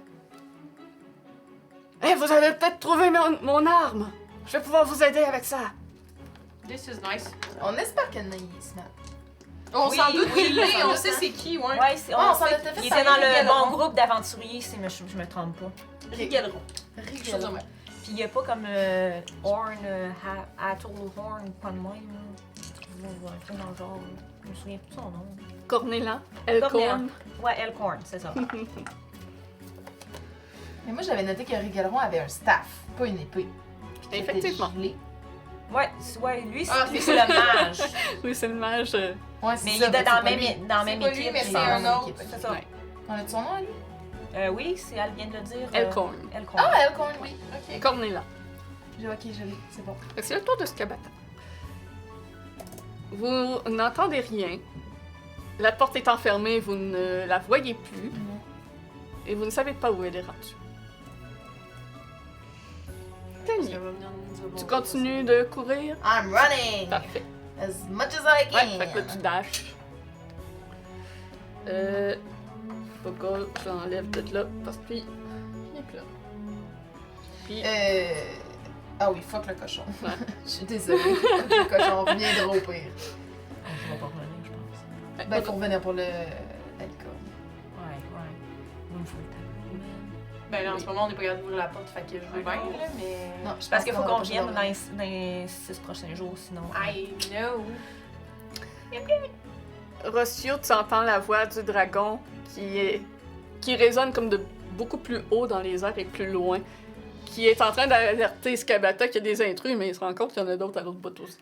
Speaker 1: Eh, vous avez peut-être trouvé mon arme. Je vais pouvoir vous aider avec ça.
Speaker 3: This is nice.
Speaker 2: On espère qu'elle n'a snap.
Speaker 3: On
Speaker 4: Oui,
Speaker 3: s'en doute
Speaker 4: oui,
Speaker 3: qu'il l'est,
Speaker 4: on
Speaker 3: on sait
Speaker 4: s'en-
Speaker 3: c'est qui, ouais.
Speaker 4: Ouais,
Speaker 2: on s'en
Speaker 4: sait
Speaker 2: était fait
Speaker 4: qu'il
Speaker 2: parler
Speaker 4: était dans le
Speaker 2: Rigailleron.
Speaker 4: bon groupe d'aventuriers, si je me trompe pas.
Speaker 3: Rigailleron.
Speaker 2: Quelque
Speaker 3: chose de même.
Speaker 4: Puis il n'y a pas comme Horn, Atoll Horn ou quoi de même. Là. Un truc dans le genre. Je me souviens plus de son nom.
Speaker 1: Cornélan, Elcorn.
Speaker 4: Ouais, Elkhorn, c'est ça.
Speaker 2: Mais moi, j'avais noté que Rigailleron avait un staff, pas une épée. Puis qu'il était
Speaker 1: Effectivement.
Speaker 2: gelé.
Speaker 4: Ouais, lui,
Speaker 3: Ah,
Speaker 4: lui, c'est le mage.
Speaker 1: Oui, c'est le mage.
Speaker 2: Ouais, c'est
Speaker 4: Mais
Speaker 2: ça,
Speaker 4: il est
Speaker 2: fait que
Speaker 4: dans
Speaker 2: c'est
Speaker 4: la
Speaker 2: pas lui.
Speaker 4: même, dans la
Speaker 3: C'est
Speaker 4: même
Speaker 3: pas lui,
Speaker 4: équipe.
Speaker 3: mais
Speaker 4: je
Speaker 3: c'est
Speaker 4: pense.
Speaker 3: un autre.
Speaker 4: C'est ça.
Speaker 1: Ouais.
Speaker 2: On a-tu son nom à lui?
Speaker 4: Oui, elle vient de le dire.
Speaker 1: Elcorn.
Speaker 4: Elkhorn.
Speaker 2: Ah, Elkhorn, oui. Ok.
Speaker 1: Cornélan.
Speaker 2: Ok, je l'ai. C'est bon.
Speaker 1: Fait que c'est le tour de Scabata. Vous n'entendez rien. La porte est enfermée, vous ne la voyez plus. Et vous ne savez pas où elle est rendue. Tani, tu continues de courir?
Speaker 2: I'm running!
Speaker 1: Parfait.
Speaker 2: As much as I
Speaker 1: Ouais,
Speaker 2: can!
Speaker 1: fait que là, tu dashes. Faut que j'enlève tout là, parce qu'il est plus là. Puis,
Speaker 2: Ah oui, fuck le cochon.
Speaker 1: Ouais.
Speaker 2: Je suis désolée. Fuck le cochon, reviendra au pire.
Speaker 4: Je vais pas revenir, je pense.
Speaker 2: Ben, faut revenir pour le... Elkhorn.
Speaker 4: Ouais. Il me faut le temps.
Speaker 3: Ben là, en ce moment, on n'est pas capable d'ouvrir la porte, fait que je veux bien, là, mais.
Speaker 2: Non, je
Speaker 4: Parce
Speaker 2: pense
Speaker 4: qu'il faut
Speaker 2: aura
Speaker 4: qu'on
Speaker 2: pas
Speaker 4: vienne
Speaker 2: besoin
Speaker 4: dans les 6 prochains jours, sinon.
Speaker 3: I know.
Speaker 1: Rossio, tu entends la voix du dragon qui résonne comme de beaucoup plus haut dans les airs et plus loin, qui est en train d'alerter Scabata qu'il y a des intrus, mais il se rend compte qu'il y en a d'autres à l'autre bout aussi.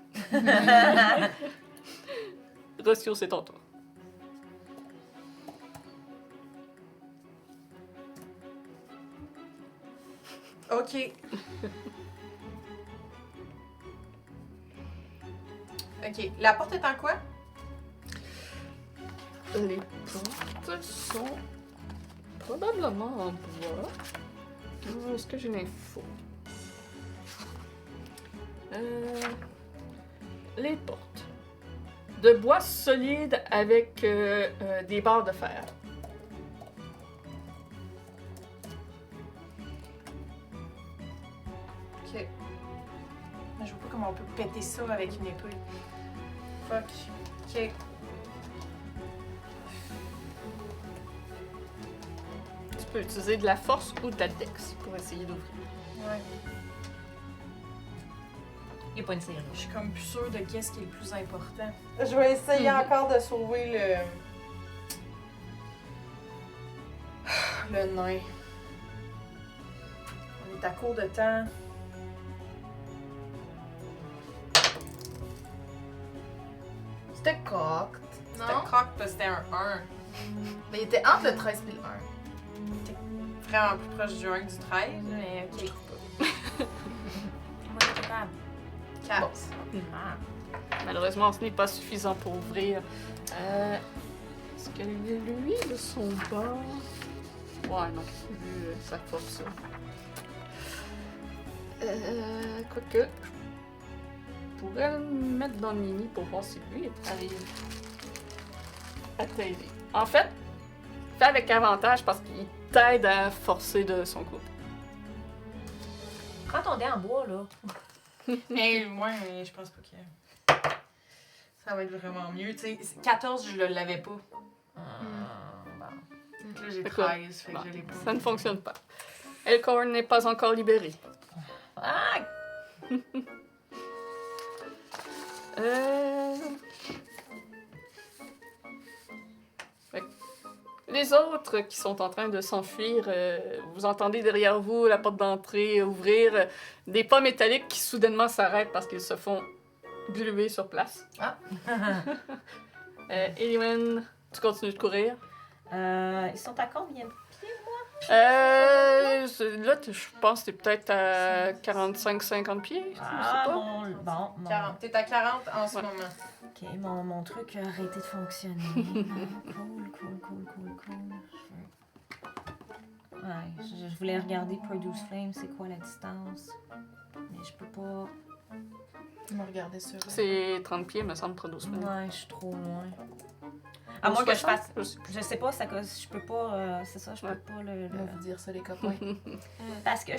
Speaker 1: Rossio, c'est ton tour.
Speaker 3: Ok. Ok, la porte est en quoi?
Speaker 1: Les portes sont probablement en bois. Est-ce que j'ai l'info? Les portes. De bois solide avec des barres de fer.
Speaker 3: Ok. Mais je vois pas comment on peut péter ça avec une épée. Fuck. Ok.
Speaker 1: Tu peux utiliser de la force ou de la dex pour essayer d'ouvrir.
Speaker 3: Ouais.
Speaker 4: Il n'y a pas une série.
Speaker 3: Je suis comme plus sûre de qu'est-ce qui est le plus important. Je vais essayer encore de sauver le nain. On est à court de temps.
Speaker 2: C'était cocked.
Speaker 3: C'était
Speaker 2: Non?
Speaker 3: croque parce que c'était un 1.
Speaker 2: Mais il était entre le 13 et le 1.
Speaker 3: Vraiment plus proche du 1 que du 13, mais ok.
Speaker 4: Moi, je suis capable.
Speaker 3: 4.
Speaker 4: Ah.
Speaker 1: Malheureusement, ce n'est pas suffisant pour ouvrir. Est-ce que lui, de son bord... Ouais, non. Lui, ça force ça. Quoique... Je pourrais le mettre dans le mini pour voir si lui arrive à t'aider. En fait, fais avec avantage parce qu'il t'aide à forcer de son côté.
Speaker 4: Prends ton dé en bois, là.
Speaker 3: Mais moi, je pense pas que ça va être vraiment mieux. Tu sais, 14, je l'avais pas. Donc là, j'ai
Speaker 1: Fait quoi?
Speaker 3: 13, fait que
Speaker 1: Bon,
Speaker 3: je l'ai pas.
Speaker 1: ça ne fonctionne pas. Elkhorn n'est pas encore libéré.
Speaker 4: Ah!
Speaker 1: Fait que les autres qui sont en train de s'enfuir, vous entendez derrière vous la porte d'entrée ouvrir, des pas métalliques qui soudainement s'arrêtent parce qu'ils se font gluer sur place.
Speaker 2: Ah.
Speaker 1: Eliwen, tu continues de courir?
Speaker 4: Ils sont à combien de pieds?
Speaker 1: Là, je pense que t'es peut-être à 45-50 pieds. Je sais
Speaker 4: Ah,
Speaker 1: pas.
Speaker 4: bon.
Speaker 3: 40. T'es à 40 en ce
Speaker 1: Ouais.
Speaker 3: moment.
Speaker 4: Ok, mon truc a arrêté de fonctionner. Cool. Ouais, je voulais regarder Produce Flame, c'est quoi la distance. Mais je peux pas.
Speaker 2: Tu me regardais sur.
Speaker 1: C'est 30 pieds, me semble, Produce Flame.
Speaker 4: Ouais, je suis trop loin. À moins que je fasse.
Speaker 1: Je sais plus.
Speaker 4: Je sais pas, ça cause. Je peux pas. C'est ça, je peux
Speaker 1: Ouais.
Speaker 4: pas
Speaker 2: On va vous dire ça, les copains.
Speaker 4: Parce que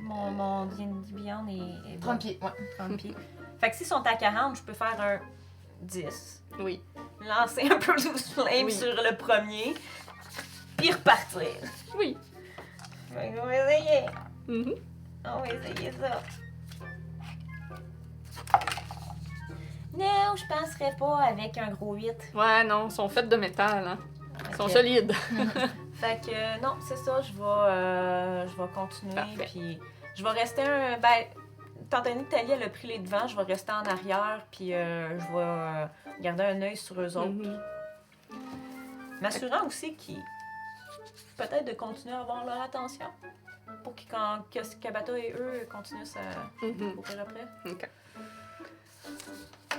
Speaker 4: mon D&D Beyond est
Speaker 2: 30 pieds, ouais.
Speaker 4: 30 pieds. Fait que s'ils sont à 40, je peux faire un 10.
Speaker 1: Oui.
Speaker 4: Lancer un Produce Flame
Speaker 1: Oui.
Speaker 4: sur le premier. Puis repartir.
Speaker 1: Oui.
Speaker 4: Fait qu'on va essayer.
Speaker 1: Mhm.
Speaker 4: On va essayer ça. Non, je passerais pas avec un gros 8.
Speaker 1: Ouais, non, ils sont faits de métal, hein. Ils sont
Speaker 4: Ok.
Speaker 1: solides.
Speaker 4: Fait que non, c'est ça, je vais continuer.
Speaker 1: Parfait.
Speaker 4: Puis je vais rester un. Ben, étant donné que Thalie elle a pris les devants, je vais rester en arrière. Puis je vais garder un œil sur eux autres.
Speaker 1: Mhm.
Speaker 4: M'assurant aussi qu'ils. Peut-être de continuer à avoir leur attention. Pour que Kabata et eux continuent à
Speaker 1: Mhm.
Speaker 4: courir après.
Speaker 1: OK.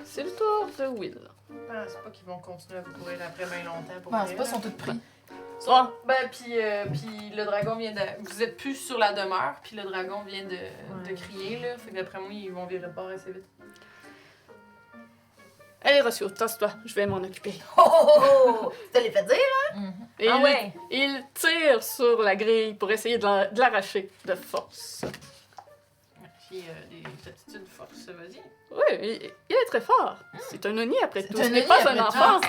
Speaker 1: C'est le tour de Will.
Speaker 3: Je pense pas qu'ils vont continuer à vous courir après bien longtemps. Pour
Speaker 2: Ouais,
Speaker 3: vrai,
Speaker 2: c'est pas,
Speaker 3: là.
Speaker 2: ils sont tous pris.
Speaker 1: Oh!
Speaker 3: Ben, puis le dragon vient de. Vous êtes plus sur la demeure, puis le dragon vient de crier, là. Fait que d'après moi, ils vont virer de bord assez vite.
Speaker 1: Allez, Rossio, tasse-toi. Je vais m'en occuper.
Speaker 2: Oh! Tu l'as fait dire?
Speaker 1: Et
Speaker 4: Ah
Speaker 1: il,
Speaker 4: ouais?
Speaker 1: il tire sur la grille pour essayer de l'arracher de force.
Speaker 3: Puis des aptitudes force, vas-y.
Speaker 1: Oui, il est très fort. C'est un Oni après tout.
Speaker 2: un
Speaker 1: Ce n'est
Speaker 2: Oni
Speaker 1: pas
Speaker 2: après
Speaker 1: un
Speaker 2: tout.
Speaker 1: enfant.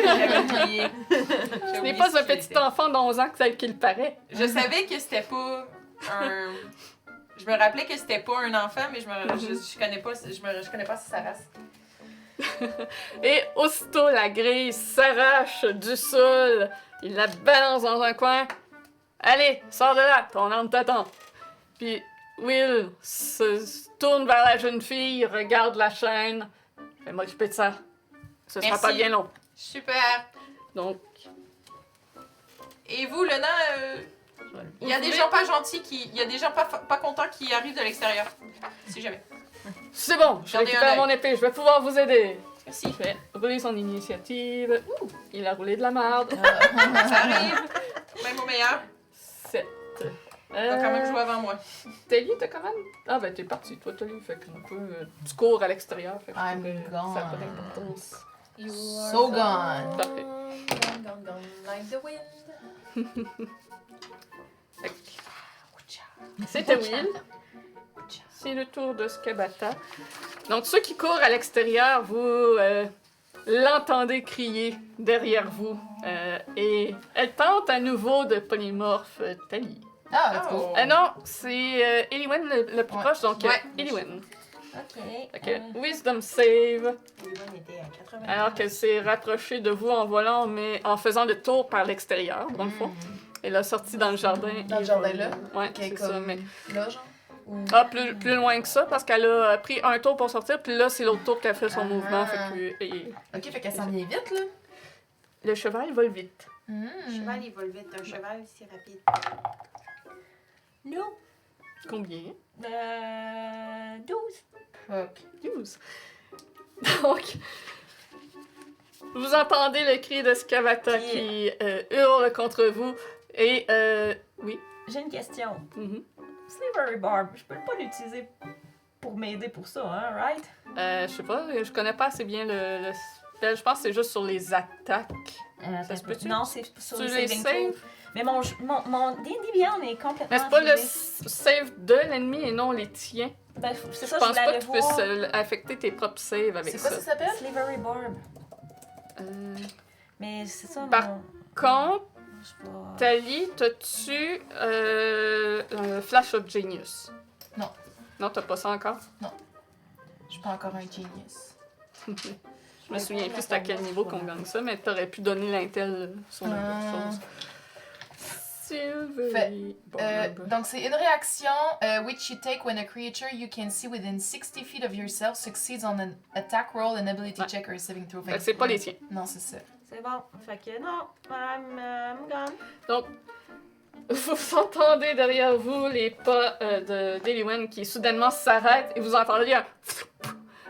Speaker 3: J'avais oublié.
Speaker 1: Ce n'est pas un petit enfant d'11 ans tel qu'il paraît.
Speaker 3: Je savais que c'était pas un. Je me rappelais que c'était pas un enfant, mais je connais pas, je connais pas sa race.
Speaker 1: Et aussitôt la grille s'arrache du sol. Il la balance dans un coin. Allez, sors de là, ton âme t'attend. Puis Will se tourne vers la jeune fille, regarde la chaîne. Je vais m'occuper de ça. Ce sera
Speaker 3: Merci.
Speaker 1: pas bien long.
Speaker 3: Super.
Speaker 1: Donc,
Speaker 3: Et vous, le nain, il y a des gens pas gentils il y a des gens pas contents qui arrivent de l'extérieur. Si jamais.
Speaker 1: c'est bon, je
Speaker 3: Gardez un
Speaker 1: récupère
Speaker 3: œil.
Speaker 1: mon épée, je vais pouvoir vous aider.
Speaker 3: Merci.
Speaker 1: Je vais rouler son initiative. Ouh, il a roulé de la merde.
Speaker 3: Ça arrive. Même au meilleur.
Speaker 1: 7.
Speaker 3: T'as quand même joué avant moi.
Speaker 1: Telly, t'as quand même. Ah, ben t'es parti, toi, Telly. Fait que tu cours à l'extérieur. Fait que
Speaker 2: I'm
Speaker 1: ça a pas
Speaker 2: gone.
Speaker 1: d'importance.
Speaker 2: So gone.
Speaker 1: Parfait.
Speaker 3: Gone, like the wind.
Speaker 1: Fait que c'était Will. C'est le tour de Skabata. Donc, ceux qui courent à l'extérieur, vous l'entendez crier derrière vous. Et elle tente à nouveau de polymorphe Tali.
Speaker 2: Ah, let's go.
Speaker 1: Non, c'est Eliwen le plus
Speaker 2: Ouais.
Speaker 1: proche, donc
Speaker 3: Ouais.
Speaker 1: Eliwen.
Speaker 4: Ok.
Speaker 1: Fait que Wisdom save,
Speaker 4: Eliwen était à 80.
Speaker 1: alors qu'elle s'est rapprochée de vous en volant, mais en faisant le tour par l'extérieur, dans le fond. Elle a sorti dans le jardin.
Speaker 2: Dans le
Speaker 1: et
Speaker 2: jardin,
Speaker 1: voilà.
Speaker 2: là?
Speaker 1: Ouais,
Speaker 2: Ok,
Speaker 1: c'est
Speaker 2: comme
Speaker 1: ça. Mais...
Speaker 2: là, genre? Ou-
Speaker 1: Ah, plus loin que ça, parce qu'elle a pris un tour pour sortir, puis là, c'est l'autre tour qu'elle fait son
Speaker 2: Ah.
Speaker 1: mouvement. Fait que, et
Speaker 2: Ok, fait qu'elle s'en vient vite, là.
Speaker 1: le cheval vole vite.
Speaker 3: Un cheval, il vole vite. Un cheval, c'est rapide.
Speaker 4: Non.
Speaker 1: Combien?
Speaker 4: 12.
Speaker 2: Fuck.
Speaker 1: 12. Donc, vous entendez le cri de Skavata qui hurle contre vous. Et, oui.
Speaker 4: J'ai une question.
Speaker 1: Mhm.
Speaker 4: Slavery Barb, je peux pas l'utiliser pour m'aider pour ça, hein, right?
Speaker 1: Je sais pas, je connais pas assez bien le spell. Je pense que c'est juste sur les attaques. Ça se peut-tu?
Speaker 4: Non, c'est sur
Speaker 1: Tu
Speaker 4: le
Speaker 1: les
Speaker 4: saving
Speaker 1: saves?
Speaker 4: throw. Mais mon D&D Beyond est complètement
Speaker 1: Mais c'est pas le
Speaker 4: gelé.
Speaker 1: save de l'ennemi et non les tiens.
Speaker 4: Ben, c'est
Speaker 1: Je
Speaker 4: ça,
Speaker 1: pense
Speaker 4: je
Speaker 1: pas
Speaker 4: voulais
Speaker 1: que tu
Speaker 4: voir.
Speaker 1: puisses affecter tes propres saves avec
Speaker 2: C'est quoi
Speaker 1: ça.
Speaker 2: ça s'appelle?
Speaker 4: Slavery Barb.
Speaker 1: Euh,
Speaker 4: Mais c'est ça,
Speaker 1: Par
Speaker 4: mon...
Speaker 1: Contre,
Speaker 4: Je sais pas.
Speaker 1: Tali, t'as-tu un Flash of Genius?
Speaker 2: Non.
Speaker 1: Non, t'as pas ça encore?
Speaker 2: Je suis pas encore un genius.
Speaker 1: Je me souviens plus c'est à quel niveau qu'on gagne ça, mais t'aurais pu donner l'intel sur la chose. Silvery Barb.
Speaker 2: Donc, c'est une réaction which you take when a creature you can see within 60 feet of yourself succeeds on an attack roll, an ability
Speaker 1: Ouais.
Speaker 2: check, or a saving throw.
Speaker 1: Fait que c'est pas les tiens.
Speaker 2: Non, c'est ça.
Speaker 4: C'est bon. Fait que non, I'm gone.
Speaker 1: Donc, Vous entendez derrière vous les pas d'Eliwen qui soudainement s'arrêtent et vous entendez un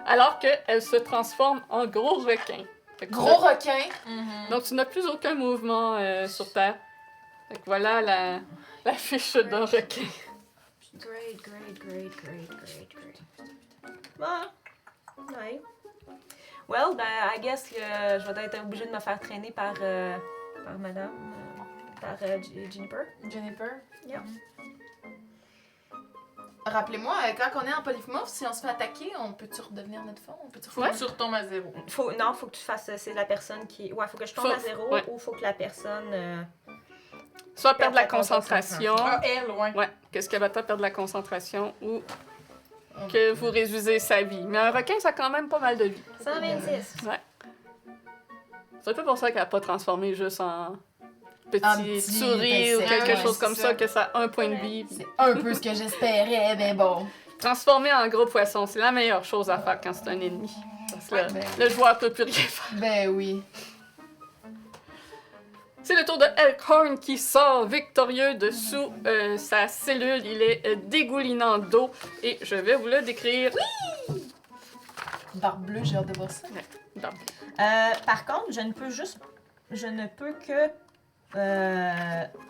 Speaker 1: alors qu'elle se transforme en gros requin.
Speaker 2: Gros requin.
Speaker 1: Donc tu n'as plus aucun mouvement sur Terre. Fait que voilà la fiche d'un requin.
Speaker 4: Great. Bon. Ouais. Well, ben, I guess que je vais être obligée de me faire traîner par madame, par Juniper.
Speaker 2: Jennifer.
Speaker 4: Yeah.
Speaker 2: Rappelez-moi, quand on est en polymorphe, si on se fait attaquer, on peut-tu redevenir notre forme? On peut-tu
Speaker 3: Faut que tu retombes à 0.
Speaker 4: Faut que tu fasses, c'est la personne qui... Ouais, faut que je tombe à 0 ou faut que la personne...
Speaker 1: Soit perdre la concentration.
Speaker 3: Ah, elle, ouais.
Speaker 1: Ouais, que Skabata perde la concentration ou que vous réduisez sa vie. Mais un requin, ça a quand même pas mal de vie.
Speaker 4: 126.
Speaker 1: Ouais. C'est un peu pour ça qu'elle n'a pas transformé juste en
Speaker 2: En
Speaker 1: petit
Speaker 2: petit
Speaker 1: souris ou
Speaker 2: insecte,
Speaker 1: quelque
Speaker 2: ouais,
Speaker 1: chose comme
Speaker 2: c'est
Speaker 1: ça,
Speaker 2: ça.
Speaker 1: que ça a un point de vie.
Speaker 2: C'est un peu ce que j'espérais, mais bon.
Speaker 1: Transformer en gros poisson, c'est la meilleure chose à faire quand c'est un ennemi. Parce que le joueur peut plus rien faire.
Speaker 2: Ben oui.
Speaker 1: C'est le tour de Elkhorn qui sort victorieux de sous sa cellule. Il est dégoulinant d'eau et je vais vous le décrire.
Speaker 2: Barbe bleue, j'ai hâte de voir ça.
Speaker 1: Bon.
Speaker 4: Par contre, je ne peux que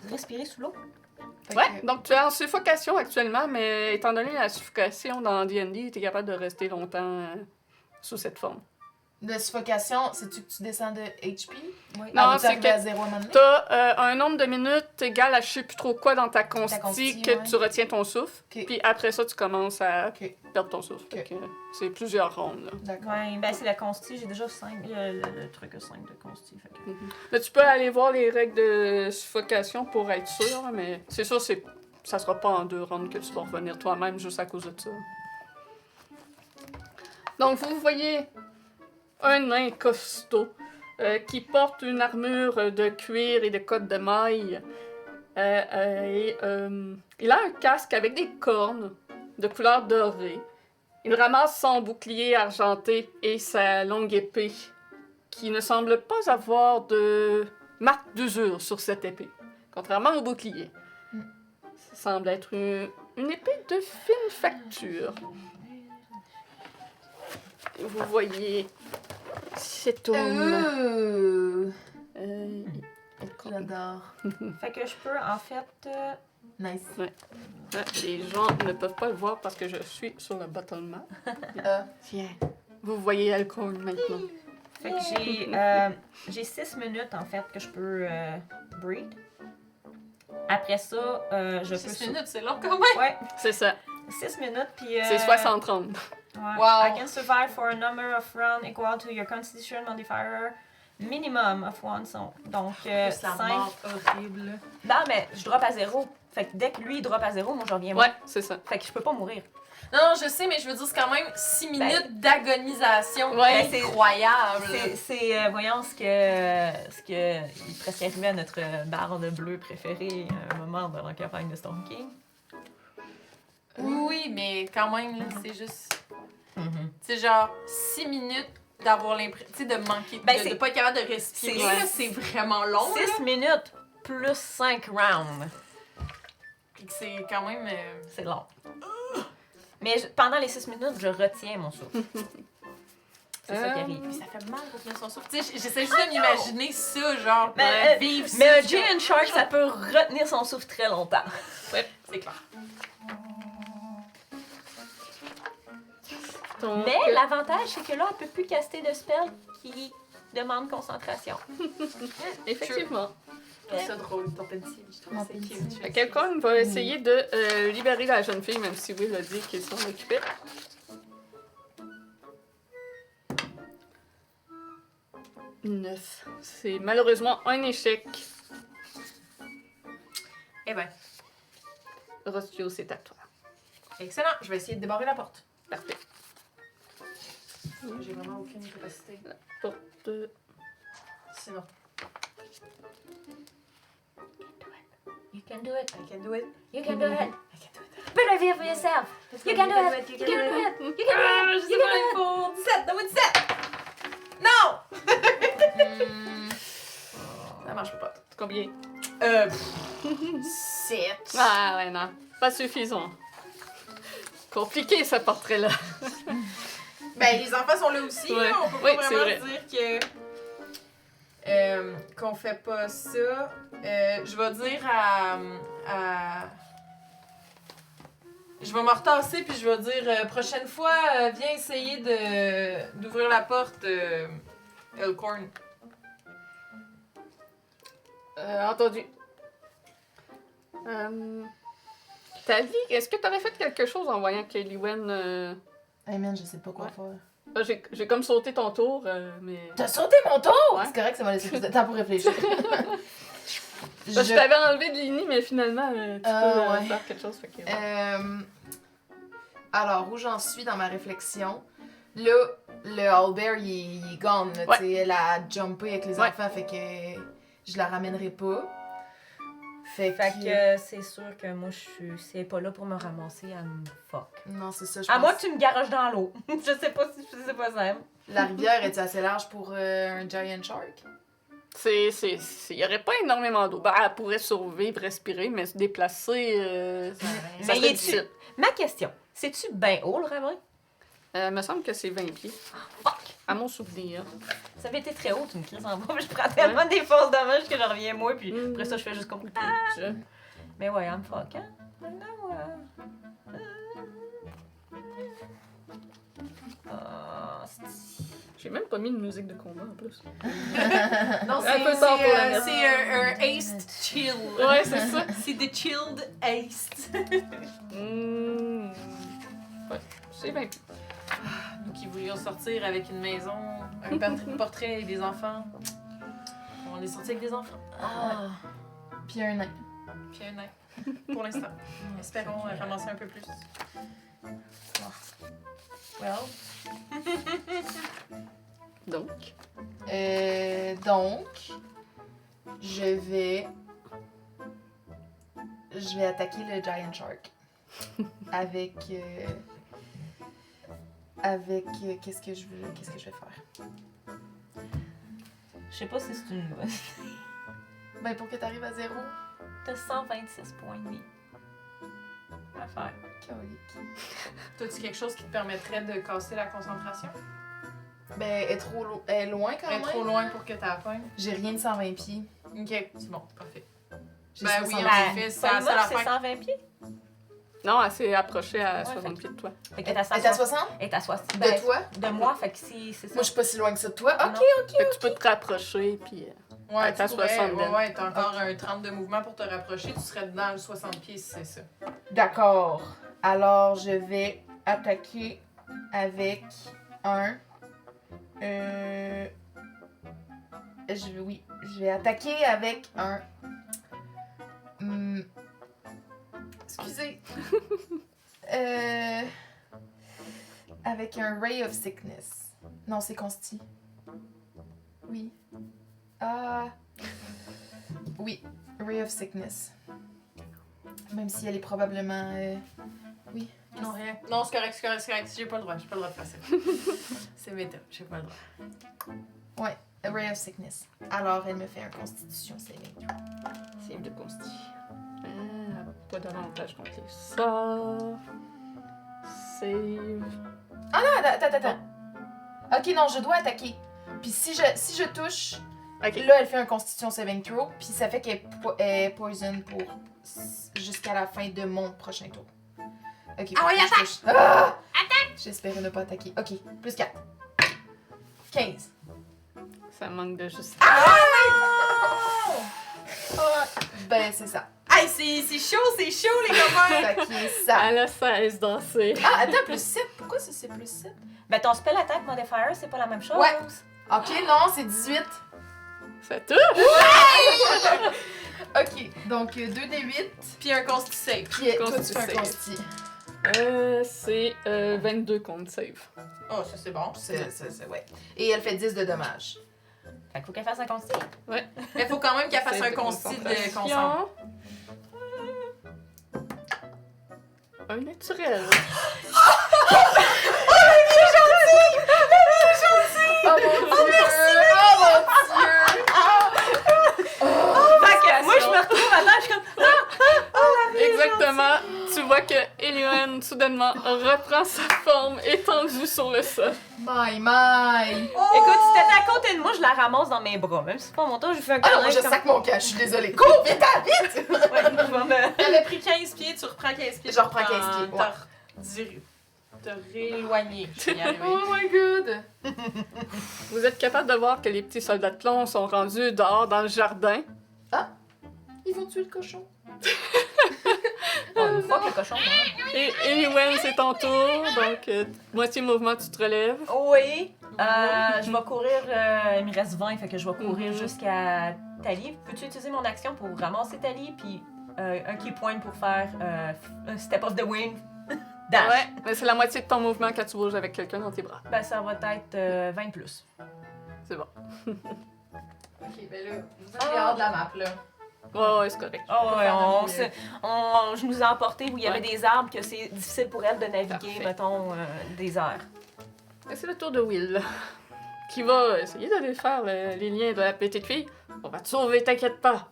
Speaker 4: respirer sous l'eau.
Speaker 2: Fait
Speaker 1: Ouais,
Speaker 2: que-
Speaker 1: donc tu es en suffocation actuellement, mais étant donné la suffocation dans D&D, tu es capable de rester longtemps sous cette forme.
Speaker 2: De suffocation, sais-tu que tu descends de HP?
Speaker 4: Oui.
Speaker 1: Non,
Speaker 2: Avant
Speaker 1: c'est
Speaker 2: d'arriver
Speaker 1: que
Speaker 2: à 0 à un moment donné?
Speaker 1: T'as un nombre de minutes égal à je sais plus trop quoi dans ta consti
Speaker 2: consti,
Speaker 1: que
Speaker 2: ouais.
Speaker 1: tu retiens ton souffle.
Speaker 2: Ok.
Speaker 1: Puis après ça, tu commences à
Speaker 2: Ok.
Speaker 1: perdre ton souffle. Fait que c'est plusieurs rondes. Là.
Speaker 2: D'accord.
Speaker 4: Ouais, ben c'est la consti, j'ai déjà 5, le truc à 5 de consti. Fait que...
Speaker 1: Là, tu peux aller voir les règles de suffocation pour être sûr, mais c'est sûr, ça sera pas en 2 rondes que tu vas revenir toi-même juste à cause de ça. Donc, vous voyez un nain costaud qui porte une armure de cuir et de cotte de maille. Il a un casque avec des cornes de couleur dorée. Il ramasse son bouclier argenté et sa longue épée, qui ne semble pas avoir de marque d'usure sur cette épée, contrairement au bouclier. Ça semble être une épée de fine facture. Et vous voyez cet homme.
Speaker 2: J'adore.
Speaker 4: Fait que je peux en fait...
Speaker 2: Nice.
Speaker 1: Ah, les gens ne peuvent pas le voir parce que je suis sur le bottom map. Tiens, vous voyez Elkhorn maintenant.
Speaker 4: Fait que j'ai 6 minutes en fait que je peux breed. Après ça, je peux...
Speaker 3: 6 minutes, c'est long quand même.
Speaker 4: Ouais,
Speaker 1: C'est ça,
Speaker 4: 6 minutes puis...
Speaker 1: c'est 60-30.
Speaker 4: Ouais.
Speaker 2: Wow.
Speaker 4: I can survive for a number of rounds equal to your constitution modifier minimum of one. Donc,
Speaker 3: C'est la
Speaker 4: 5...
Speaker 3: mort horrible.
Speaker 4: Non, mais je drop à 0. Fait que dès que lui, il drop à 0, moi, je reviens.
Speaker 1: Ouais, c'est ça.
Speaker 4: Fait que je peux pas mourir.
Speaker 3: Non, je sais, mais je veux dire, c'est quand même 6 minutes d'agonisation
Speaker 1: Ouais,
Speaker 4: c'est-
Speaker 3: incroyable.
Speaker 4: C'est voyons ce que il est presque arrivé à notre barde bleue préférée à un moment dans la campagne de Storm King.
Speaker 3: Oui, mais quand même, là, c'est juste... C'est genre 6 minutes d'avoir l'impression, tu sais, de manquer,
Speaker 4: Ben,
Speaker 3: de pas être capable de respirer,
Speaker 4: c'est-
Speaker 3: là, c'est vraiment long,
Speaker 4: 6 minutes plus 5 rounds.
Speaker 3: puis que c'est quand même...
Speaker 4: C'est long. Mais pendant les 6 minutes, je retiens mon souffle. C'est ça qui arrive.
Speaker 3: Puis ça fait mal pour tenir son souffle. Tu sais, j'essaie juste de m'imaginer ça, genre,
Speaker 4: Mais,
Speaker 3: pour vivre ça.
Speaker 4: Mais un
Speaker 3: genre.
Speaker 4: giant shark, ça peut retenir son souffle très longtemps.
Speaker 3: Ouais, c'est clair.
Speaker 1: Donc,
Speaker 4: Mais l'avantage, c'est que là, on peut plus caster de spell qui demande concentration.
Speaker 1: effectivement.
Speaker 3: C'est ça drôle, ton petit. Je trouve
Speaker 2: Mon
Speaker 3: que c'est
Speaker 2: petit.
Speaker 3: cute.
Speaker 1: Fait Quelqu'un va essayer de libérer la jeune fille, même si Will a dit qu'il s'en occupait. Neuf. C'est malheureusement un échec.
Speaker 3: Eh ben,
Speaker 1: Rostio, c'est à toi.
Speaker 3: excellent. Je vais essayer de débarrer la porte.
Speaker 1: Parfait.
Speaker 3: J'ai vraiment aucune capacité.
Speaker 1: Porte.
Speaker 3: Sinon,
Speaker 4: You can do it.
Speaker 3: I can do it.
Speaker 4: You can do it.
Speaker 3: I can do it.
Speaker 4: Believe for yourself. You can do it. You can do it. You can
Speaker 3: Ah,
Speaker 4: do
Speaker 3: je
Speaker 4: it.
Speaker 3: sais pas, il faut 17. Donne-moi 17. Non! Ça marche pas.
Speaker 1: Combien?
Speaker 3: 6
Speaker 2: 7.
Speaker 1: Ah ouais, non. Pas suffisant. Compliqué, ce portrait-là.
Speaker 3: Ben, les enfants sont là aussi,
Speaker 1: Ouais.
Speaker 3: là. On peut
Speaker 1: Oui,
Speaker 3: pas
Speaker 1: c'est
Speaker 3: vraiment
Speaker 1: vrai.
Speaker 3: dire que... qu'on fait pas ça. Je vais dire à... Je vais me retasser puis je vais dire prochaine fois, viens essayer d'ouvrir la porte, Elkhorn.
Speaker 1: Entendu. Tali, est-ce que t'aurais fait quelque chose en voyant que Liwen...
Speaker 2: Hey man, je sais pas quoi
Speaker 1: Ouais.
Speaker 2: faire.
Speaker 1: J'ai comme sauté ton tour, mais...
Speaker 2: T'as sauté mon tour?
Speaker 1: Ouais.
Speaker 2: C'est correct, ça m'a laissé plus de temps pour réfléchir.
Speaker 1: Je t'avais enlevé de Lini, mais finalement, tu peux
Speaker 2: ouais.
Speaker 1: faire quelque chose. Fait que, ouais.
Speaker 2: Alors, où j'en suis dans ma réflexion? Là, le Owlbear, il est gone. Là,
Speaker 1: Ouais.
Speaker 2: tu sais, elle a jumpé avec les
Speaker 1: Ouais.
Speaker 2: enfants, fait que je la ramènerai pas. Fait
Speaker 4: que c'est sûr que moi, si elle est pas là pour me ramasser, elle me fuck.
Speaker 2: Non, c'est ça, je
Speaker 4: À
Speaker 2: pense.
Speaker 4: moins que tu me garages dans l'eau. Je sais pas si c'est possible.
Speaker 2: La rivière est assez large pour un giant shark?
Speaker 1: Il y aurait pas énormément d'eau. Ben, elle pourrait survivre, respirer, mais se déplacer, ça
Speaker 4: Mais
Speaker 1: serait
Speaker 4: y est-tu-
Speaker 1: difficile.
Speaker 4: Ma question, c'est-tu bien haut, le ravin?
Speaker 1: Me semble que c'est 20 pieds.
Speaker 4: Fuck!
Speaker 1: À mon souvenir.
Speaker 4: Ça avait été très haut, tu me crises en bas, mais je prends tellement des fausses dommages que je reviens moi, puis
Speaker 1: Mm.
Speaker 4: après ça, je fais juste comme...
Speaker 1: Je-
Speaker 4: Mais ouais, elle me fuck, hein? Non,
Speaker 1: J'ai même pas mis de musique de combat en plus.
Speaker 3: Non,
Speaker 1: Un peu tard pour la mettre.
Speaker 3: c'est un aced chill.
Speaker 1: Ouais, c'est ça.
Speaker 3: C'est des chilled aced.
Speaker 1: Ouais, c'est 20 pieds.
Speaker 3: Nous qui voulions sortir avec une maison, un portrait et des enfants. On est sortis avec des enfants.
Speaker 2: Ah. Puis un nain.
Speaker 3: Puis un nain. Pour l'instant. Espérons ramasser un peu plus. Well.
Speaker 1: Donc,
Speaker 2: Donc, je vais attaquer le giant shark avec qu'est-ce que je vais faire?
Speaker 4: Je sais pas si c'est une bonne.
Speaker 2: Ben pour que t'arrives à 0,
Speaker 4: T'as 126 points de vie à faire.
Speaker 2: colique.
Speaker 3: T'as-tu quelque chose qui te permettrait de casser la concentration?
Speaker 2: Ben elle est loin quand
Speaker 3: Elle est
Speaker 2: même.
Speaker 3: trop loin pour que t'atteignes.
Speaker 2: J'ai rien de 120 pieds.
Speaker 3: Ok, c'est bon, parfait.
Speaker 2: J'ai
Speaker 3: Ben oui,
Speaker 2: 60.
Speaker 3: en effet, c'est la seule
Speaker 4: c'est
Speaker 3: affaire.
Speaker 4: 120 pieds.
Speaker 1: non, elle s'est approchée à
Speaker 4: Ouais,
Speaker 1: 60 pieds de toi.
Speaker 4: Fait que
Speaker 2: Elle
Speaker 4: t'as
Speaker 2: est à
Speaker 4: 160.
Speaker 2: 60?
Speaker 4: Elle est à 60.
Speaker 2: De
Speaker 4: Ben,
Speaker 2: toi?
Speaker 4: de moi, fait que si c'est ça.
Speaker 2: Moi je suis pas si loin que ça de toi. Ok.
Speaker 4: Non.
Speaker 1: Fait que tu peux te rapprocher, puis...
Speaker 3: Ouais,
Speaker 1: T'es à
Speaker 3: tu pourrais,
Speaker 1: 60
Speaker 3: ouais, t'as encore un 30 de mouvement pour te rapprocher, tu serais dans le 60 pieds si c'est ça.
Speaker 2: D'accord. Alors, je vais attaquer avec un... je vais attaquer avec un... excusez. Avec un Ray of Sickness. Non, c'est Consti. Oui. Ah... Oui, Ray of Sickness. Même si elle est probablement... Oui.
Speaker 3: Non, rien. Non, c'est correct, c'est correct. J'ai pas le droit de faire ça. C'est méta, j'ai pas le droit.
Speaker 2: Ouais, a Ray of Sickness. Alors, elle me fait un Constitution saving.
Speaker 1: Save de consti. Pas d'avantage contre les sorts. Save.
Speaker 2: Ah non, attends. Ok, non, je dois attaquer. Puis si je touche,
Speaker 1: Ok.
Speaker 2: là, elle fait un Constitution saving throw, puis ça fait qu'elle est poison pour jusqu'à la fin de mon prochain tour. Ok.
Speaker 3: Ah ouais,
Speaker 2: faut que je touche. Ah! Attaque! J'espérais ne pas attaquer. Ok, plus 4. 15.
Speaker 1: Ça manque de juste.
Speaker 2: Ben, c'est ça.
Speaker 3: Hey, c'est chaud, les copains!
Speaker 2: Fait que ça.
Speaker 1: Elle a 16 dansé.
Speaker 2: Ah, attends, plus 7. Pourquoi ça, c'est plus 7?
Speaker 4: Ben ton spell attack modifier, c'est pas la même chose.
Speaker 2: Ouais. Ok, non, c'est 18.
Speaker 1: Ça touche!
Speaker 2: Ok, donc 2d8.
Speaker 3: Puis un consti save.
Speaker 2: Puis toi, tu
Speaker 1: Consti
Speaker 2: fais un
Speaker 1: save.
Speaker 2: consti.
Speaker 1: C'est 22 contre save.
Speaker 3: Oh, ça c'est bon.
Speaker 2: Ouais. Et elle fait 10 de dommages.
Speaker 4: Fait qu'il faut qu'elle fasse un consti.
Speaker 3: Mais faut quand même qu'elle fasse
Speaker 1: Save
Speaker 3: un
Speaker 1: de
Speaker 3: consti de
Speaker 1: concentration.
Speaker 3: concentration.
Speaker 1: Un naturel.
Speaker 2: Oh mon dieu! Oh mon dieu!
Speaker 4: Fait que moi, je me retrouve à terre, je suis comme...
Speaker 1: vois que Eliwen, soudainement, reprend sa forme étendue sur le sol.
Speaker 2: My!
Speaker 4: Écoute, si t'étais à côté de moi, je la ramasse dans mes bras. Même si c'est pas mon tour, je fais un
Speaker 2: Ah non,
Speaker 4: câlin.
Speaker 2: je sac mon cash, je suis désolée. Cours, vite, vite!
Speaker 4: Ouais, je vais me...
Speaker 3: T'avais pris 15 pieds, tu reprends 15 pieds.
Speaker 2: Je reprends 15 pieds, ouais.
Speaker 3: Te rééloigner. Je vais y arriver.
Speaker 2: Oh my god!
Speaker 1: Vous êtes capable de voir que les petits soldats de plomb sont rendus dehors dans le jardin.
Speaker 2: Ils vont tuer le cochon.
Speaker 4: Oh, fuck le cochon, moi.
Speaker 1: Et Eliwen, c'est ton tour. Donc, moitié mouvement, tu te relèves.
Speaker 4: Oui. Je vais courir. Il me reste 20, fait que je vais courir jusqu'à Tali. Peux-tu utiliser mon action pour ramasser Tali, puis un key point pour faire un step of the wind? Dash.
Speaker 1: Ouais, mais c'est la moitié de ton mouvement quand tu bouges avec quelqu'un dans tes bras.
Speaker 4: Ben, ça va être 20 plus.
Speaker 1: C'est bon.
Speaker 2: Ok, ben là, vous êtes dehors de la map, là.
Speaker 1: Ouais, c'est correct.
Speaker 4: Oh, ouais,
Speaker 2: faire
Speaker 4: je nous ai emporté où il y avait
Speaker 1: Ouais.
Speaker 4: des arbres que c'est difficile pour elle de naviguer,
Speaker 1: Parfait.
Speaker 4: mettons, des airs.
Speaker 1: Et c'est le tour de Will, qui va essayer d'aller faire les liens de la petite fille. On va te sauver, t'inquiète pas.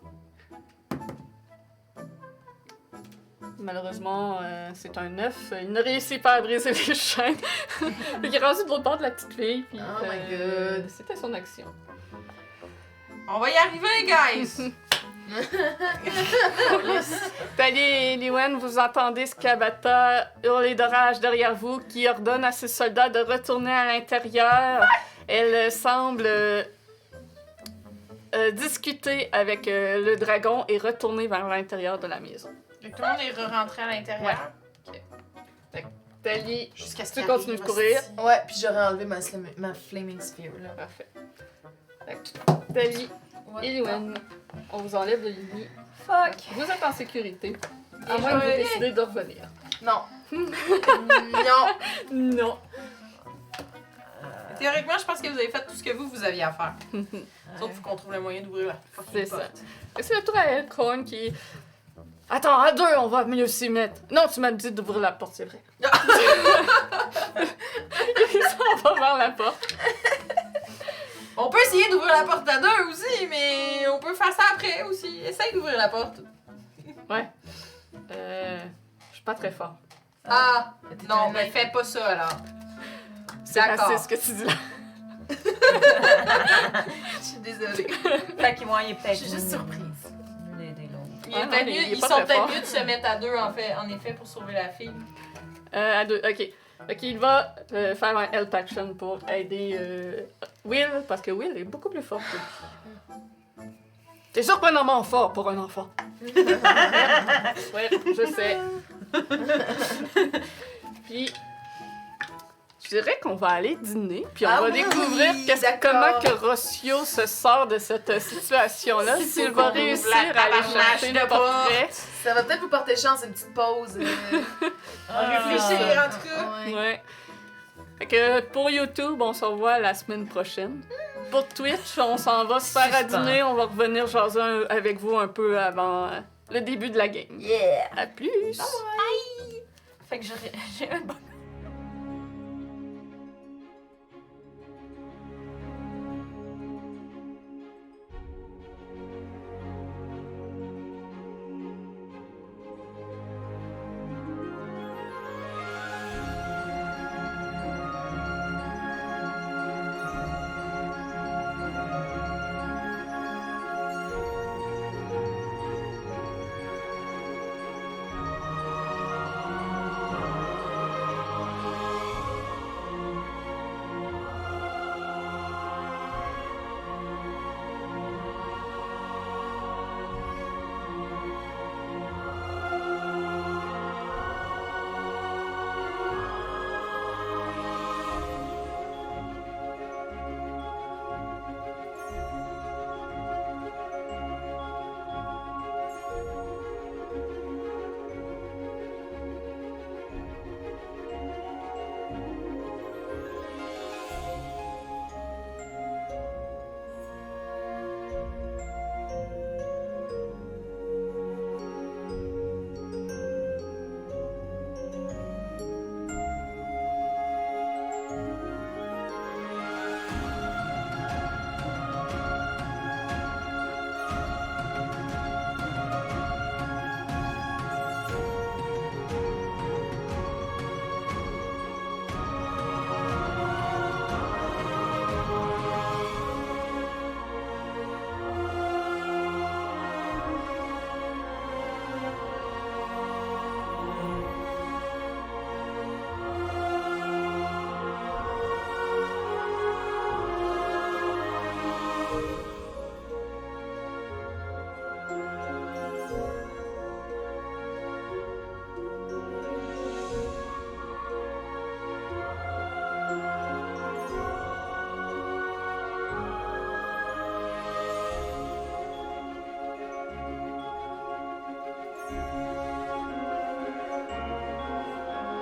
Speaker 1: Malheureusement, c'est un 9. Il ne réussit pas à briser les chaînes. Il est rendu de l'autre bord de la petite fille. Puis,
Speaker 2: Oh my god.
Speaker 1: C'était son action.
Speaker 3: On va y arriver, guys!
Speaker 1: Tali et Liwen, vous entendez Skabata hurler de rage derrière vous, qui ordonne à ses soldats de retourner à l'intérieur. Elle semble discuter avec le dragon et retourner vers l'intérieur de la maison.
Speaker 3: Fait que tout le monde est re-rentré à l'intérieur.
Speaker 1: Tali,
Speaker 2: Jusqu'à ce
Speaker 1: tu
Speaker 2: qu'il
Speaker 1: continues de
Speaker 2: arrive,
Speaker 1: courir.
Speaker 2: Ouais, puis j'aurais enlevé ma Flaming Sphere, là.
Speaker 1: Parfait. Tali et Liwen, on vous enlève de l'île.
Speaker 4: Fuck!
Speaker 1: Vous êtes en sécurité. À moins que vous décidez de revenir.
Speaker 2: Non. Non.
Speaker 1: Non.
Speaker 3: Théoriquement, je pense que vous avez fait tout ce que vous aviez à faire. Sauf qu'on trouve le moyen d'ouvrir la fucking
Speaker 1: C'est ça.
Speaker 3: porte.
Speaker 1: Et c'est le tour à Elkhorn qui... Attends, à deux, on va mieux s'y mettre. Non, tu m'as dit d'ouvrir la porte, c'est vrai. Il s'en va vers la porte.
Speaker 3: On peut essayer d'ouvrir la porte à deux aussi, mais on peut faire ça après aussi. Essaye d'ouvrir la porte.
Speaker 1: Ouais. Je suis pas très fort.
Speaker 3: Ah!
Speaker 2: T'es
Speaker 3: Non,
Speaker 2: un
Speaker 3: mais
Speaker 2: nain.
Speaker 3: fais pas ça alors.
Speaker 1: C'est
Speaker 3: D'accord.
Speaker 1: raciste ce que tu dis là.
Speaker 2: Je suis désolée.
Speaker 4: Fait qu'il il est
Speaker 2: Je
Speaker 4: peut-être.
Speaker 2: suis juste surprise.
Speaker 3: Il
Speaker 1: Ah
Speaker 3: est
Speaker 1: non,
Speaker 3: peut-être
Speaker 1: mais
Speaker 3: mieux,
Speaker 1: il est
Speaker 3: ils
Speaker 1: pas
Speaker 3: sont
Speaker 1: très
Speaker 3: peut-être
Speaker 1: fort.
Speaker 3: mieux de se mettre à deux en effet pour sauver la fille.
Speaker 1: À deux, ok. Ok, il va faire un help action pour aider Will, parce que Will est beaucoup plus fort que lui. T'es surprenamment fort pour un enfant. Ouais, je sais. Puis, je dirais qu'on va aller dîner, puis on
Speaker 2: Ah
Speaker 1: va
Speaker 2: oui,
Speaker 1: découvrir
Speaker 2: d'accord.
Speaker 1: comment que Rossio se sort de cette situation-là, s'il va réussir à aller chercher le portrait.
Speaker 2: Ça va peut-être vous porter chance, une petite pause.
Speaker 3: Réfléchir en tout cas.
Speaker 2: Ouais.
Speaker 1: Ouais. Fait que pour YouTube, on se revoit la semaine prochaine. Pour Twitch, on s'en va se faire à
Speaker 4: Suspens.
Speaker 1: dîner. On va revenir jaser avec vous un peu avant le début de la game.
Speaker 2: Yeah!
Speaker 1: À plus!
Speaker 4: Fait que j'ai un bon